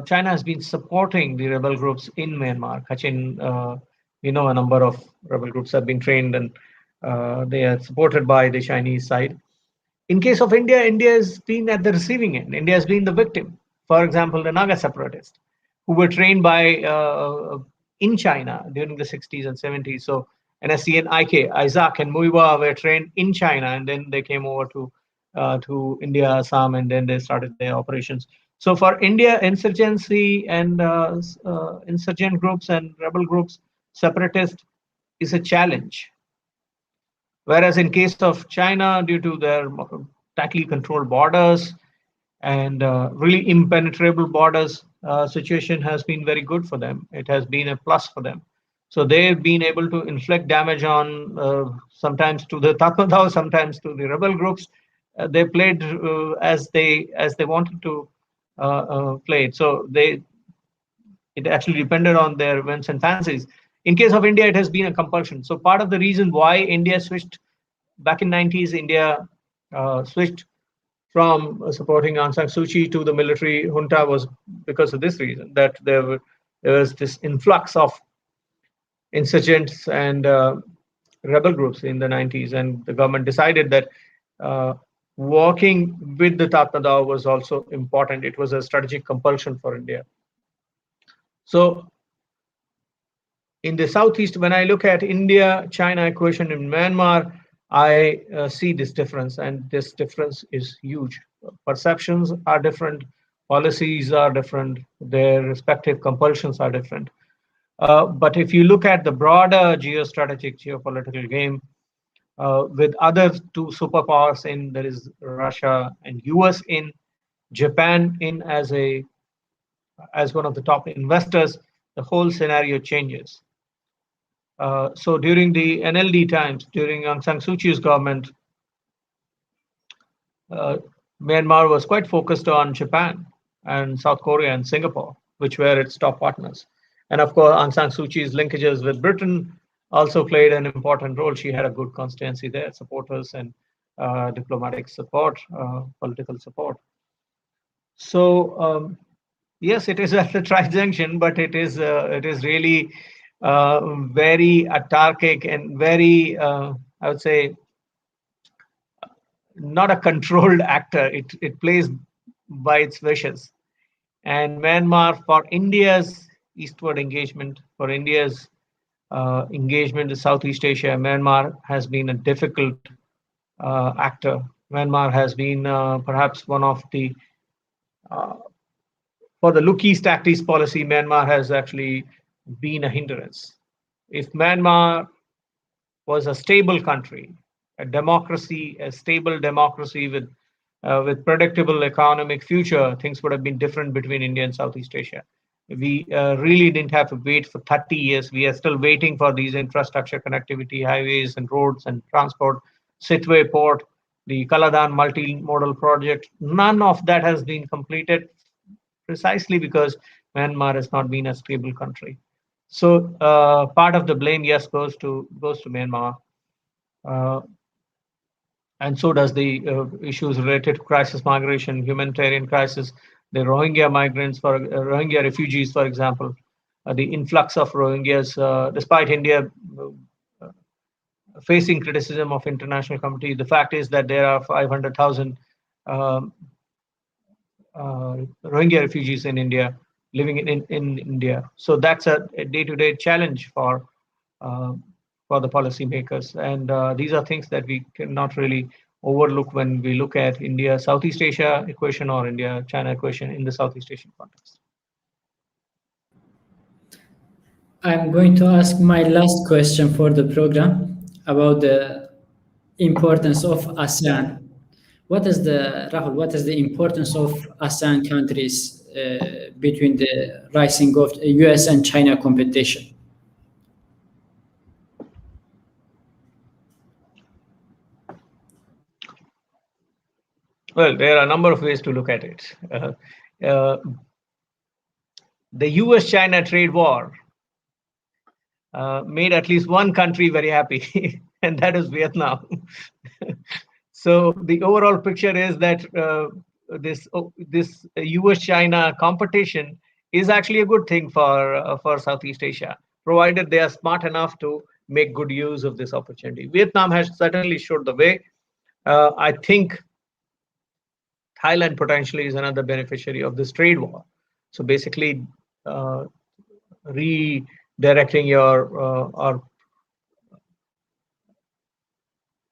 China has been supporting the rebel groups in Myanmar. Kachin, a number of rebel groups have been trained and they are supported by the Chinese side. In case of India, India has been at the receiving end. India has been the victim. For example, the Naga separatists, who were trained in China during the 60s and 70s. So NSC and IK, Isaac and Muiwa were trained in China, and then they came over to India-ASEAN, and then they started their operations. So for India, insurgency and insurgent groups and rebel groups, separatist, is a challenge. Whereas in case of China, due to their tightly controlled borders and really impenetrable borders, situation has been very good for them. It has been a plus for them. So they've been able to inflict damage on sometimes to the Tatmadaw, sometimes to the rebel groups. They played as they wanted to play it. So it actually depended on their whims and fancies. In case of India, it has been a compulsion. So part of the reason why India switched back in 90s, India switched from supporting Aung San Suu Kyi to the military junta was because of this reason, that there was this influx of insurgents and rebel groups in the 90s, and the government decided that working with the Tatmadaw was also important. It was a strategic compulsion for India. So in the Southeast, when I look at India-China equation in Myanmar, I see this difference, and this difference is huge. Perceptions are different, policies are different, their respective compulsions are different. But if you look at the broader geostrategic, geopolitical game, with other two superpowers in, there is Russia and US in, Japan in as one of the top investors, the whole scenario changes. So during the NLD times, during Aung San Suu Kyi's government, Myanmar was quite focused on Japan and South Korea and Singapore, which were its top partners. And of course, Aung San Suu Kyi's linkages with Britain also played an important role. She had a good constituency there, supporters and diplomatic support, political support. So yes, it is at the tri-junction, but it is really very autarkic and very, I would say, not a controlled actor. It plays by its wishes. And Myanmar, for India's eastward engagement, for India's engagement in Southeast Asia, Myanmar has been a difficult actor. Myanmar has been perhaps one of the, for the look east act east policy, Myanmar has actually been a hindrance. If Myanmar was a stable country, a democracy, a stable democracy with predictable economic future, things would have been different between India and Southeast Asia. We really didn't have to wait for 30 years. We are still waiting for these infrastructure connectivity, highways and roads and transport, Sitwe port, the Kaladan multimodal project. None of that has been completed precisely because Myanmar has not been a stable country. So part of the blame, yes, goes to Myanmar. And so does the issues related to crisis migration, humanitarian crisis, the Rohingya migrants, for Rohingya refugees, for example, the influx of Rohingyas, despite India facing criticism of international community, the fact is that there are 500,000 Rohingya refugees in India, living in India. So that's a day-to-day challenge for the policymakers. And these are things that we cannot really overlook when we look at India Southeast Asia equation or India China equation in the Southeast Asian context. I'm going to ask my last question for the program about the importance of ASEAN. What is the importance of ASEAN countries between the rising of US and China competition? Well, there are a number of ways to look at it. The US-China trade war made at least one country very happy, and that is Vietnam. So the overall picture is that this US-China competition is actually a good thing for Southeast Asia, provided they are smart enough to make good use of this opportunity. Vietnam has certainly showed the way. I think Thailand potentially is another beneficiary of this trade war. So basically, redirecting your or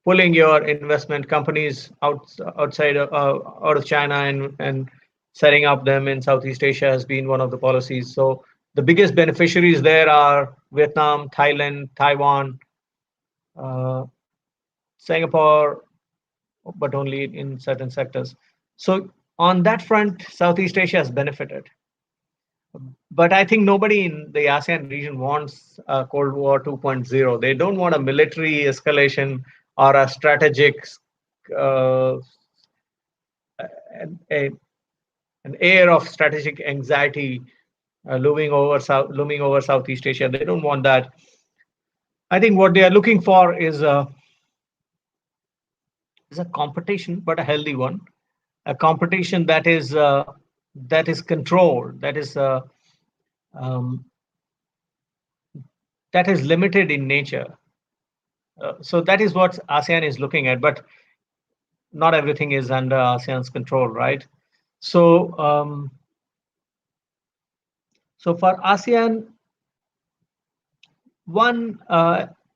pulling your investment companies outside out of China and setting up them in Southeast Asia has been one of the policies. So the biggest beneficiaries there are Vietnam, Thailand, Taiwan, Singapore, but only in certain sectors. So on that front, Southeast Asia has benefited. But I think nobody in the ASEAN region wants a Cold War 2.0. They don't want a military escalation or a strategic an air of strategic anxiety looming over Southeast Asia. They don't want that. I think what they are looking for is a competition, but a healthy one, a competition that is controlled, that is limited in nature. So that is what ASEAN is looking at, but not everything is under ASEAN's control, right? So so for ASEAN, one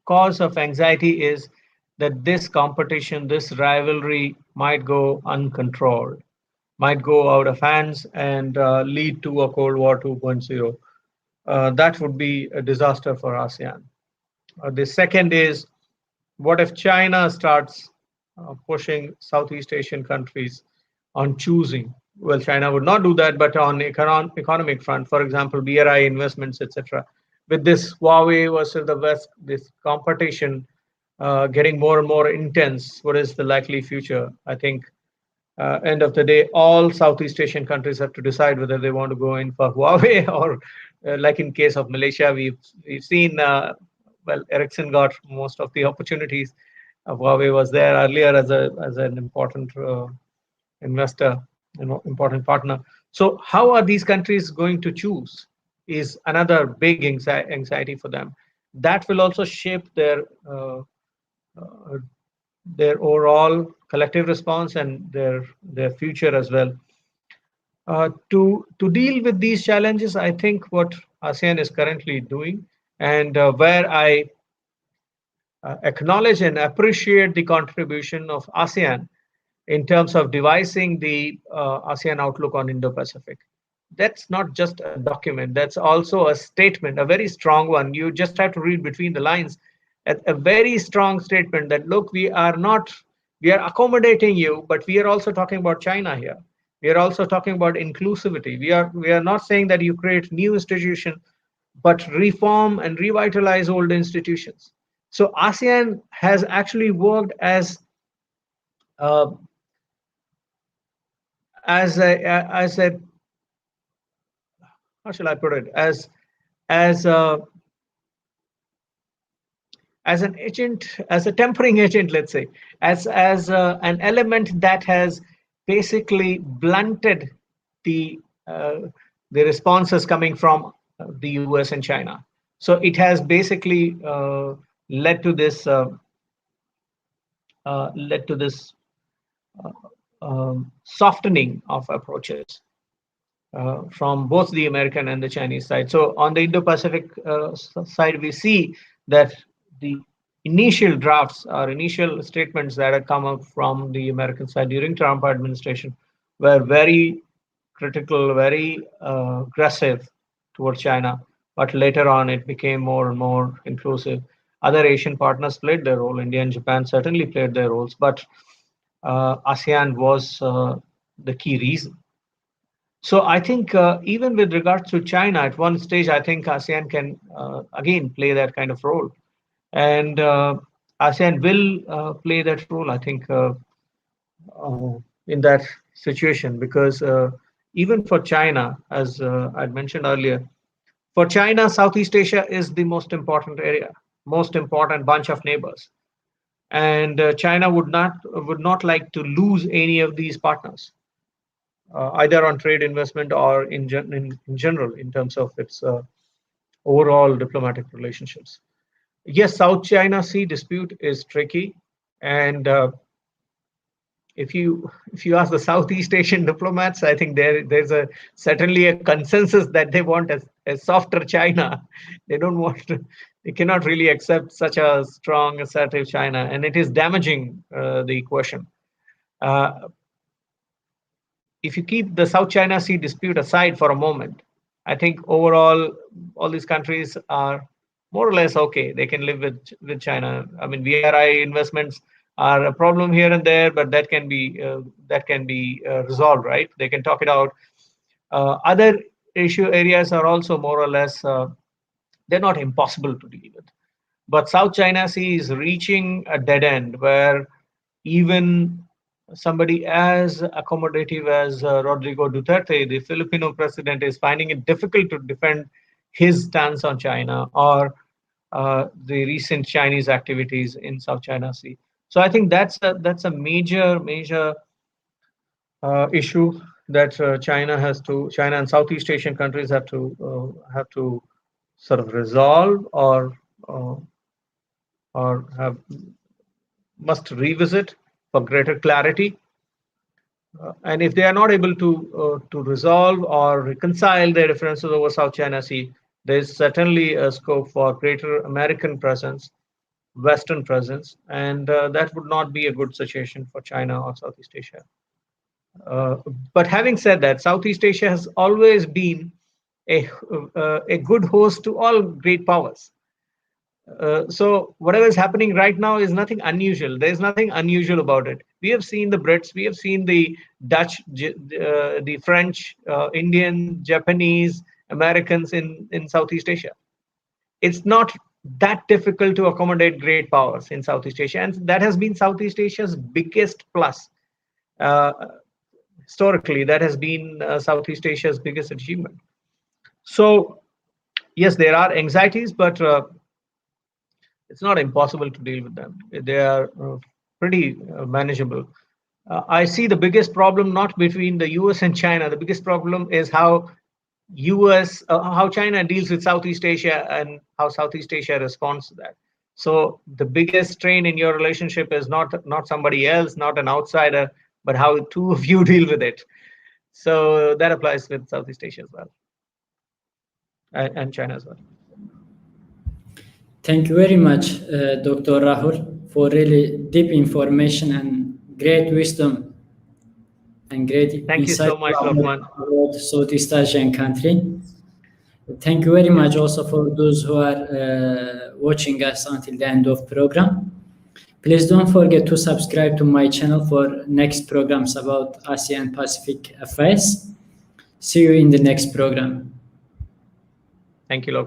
cause of anxiety is that this competition, this rivalry might go uncontrolled, might go out of hands and lead to a Cold War 2.0. That would be a disaster for ASEAN. The second is, what if China starts pushing Southeast Asian countries on choosing well, China would not do that, but on economic front, for example, BRI investments, etc. With this Huawei versus the West, this competition getting more and more intense, what is the likely future? I think end of the day, all Southeast Asian countries have to decide whether they want to go in for Huawei or, like in case of Malaysia, we've seen well, Ericsson got most of the opportunities. Huawei was there earlier as an important investor, important partner. So how are these countries going to choose is another big anxiety for them. That will also shape their overall collective response and their future as well. To deal with these challenges, I think what ASEAN is currently doing, and where I acknowledge and appreciate the contribution of ASEAN in terms of devising the ASEAN outlook on Indo-Pacific. That's not just a document, that's also a statement, a very strong one. You just have to read between the lines. A very strong statement that, look, we are accommodating you, but we are also talking about China here. We are also talking about inclusivity. We are not saying that you create new institutions, but reform and revitalize old institutions. So ASEAN has actually worked uh, as a how shall I put it, as a as an agent, as a tempering agent, let's say, as an element that has basically blunted the uh, the responses coming from the US and China. So it has basically led to this led to this uh, softening of approaches from both the American and the Chinese side. So on the Indo-Pacific side, we see that the initial drafts or initial statements that have come up from the American side during Trump administration were very critical, very aggressive towards China. But later on, it became more and more inclusive. Other Asian partners played their role. India and Japan certainly played their roles, but ASEAN was the key reason. So I think even with regards to China, at one stage, I think ASEAN can again play that kind of role, and ASEAN will play that role. I think in that situation, because even for China, as I'd mentioned earlier, for China, Southeast Asia is the most important area, most important bunch of neighbors, and China would not like to lose any of these partners. Either on trade investment or in general in terms of its overall diplomatic relationships. Yes, South China Sea dispute is tricky, and if you ask the Southeast Asian diplomats, I think there's a certainly a consensus that they want a softer China. They don't want to, they cannot really accept such a strong, assertive China, and it is damaging the equation. If you keep the South China Sea dispute aside for a moment, I think overall all these countries are more or less okay. They can live with China. I mean, BRI investments are a problem here and there, but that can be resolved, right? They can talk it out. Other issue areas are also more or less they're not impossible to deal with. But South China Sea is reaching a dead end where even somebody as accommodative as Rodrigo Duterte, the Filipino president, is finding it difficult to defend his stance on China or the recent Chinese activities in South China Sea. So I think that's a major issue that China and Southeast Asian countries have to sort of resolve uh, or must revisit for greater clarity. And if they are not able to resolve or reconcile their differences over South China Sea, there is certainly a scope for greater American presence, Western presence, and that would not be a good situation for China or Southeast Asia. Uh, but having said that, Southeast Asia has always been a good host to all great powers. So whatever is happening right now is nothing unusual. There is nothing unusual about it. We have seen the Brits, we have seen the Dutch, the French, Indian, Japanese, Americans in Southeast Asia. It's not that difficult to accommodate great powers in Southeast Asia, and that has been Southeast Asia's biggest plus. Historically, that has been Southeast Asia's biggest achievement. So, yes, there are anxieties, but it's not impossible to deal with them. They are pretty manageable. I see the biggest problem not between the US and China. The biggest problem is how how China deals with Southeast Asia and how Southeast Asia responds to that. So the biggest strain in your relationship is not somebody else, not an outsider, but how two of you deal with it. So that applies with Southeast Asia as well, and China as well. Thank you very much, Dr. Rahul, for really deep information and great wisdom and great Thank you so much, Lokman. About Southeast Asian country. Thank you very much also for those who are watching us until the end of program. Please don't forget to subscribe to my channel for next programs about ASEAN Pacific affairs. See you in the next program. Thank you, Lokman.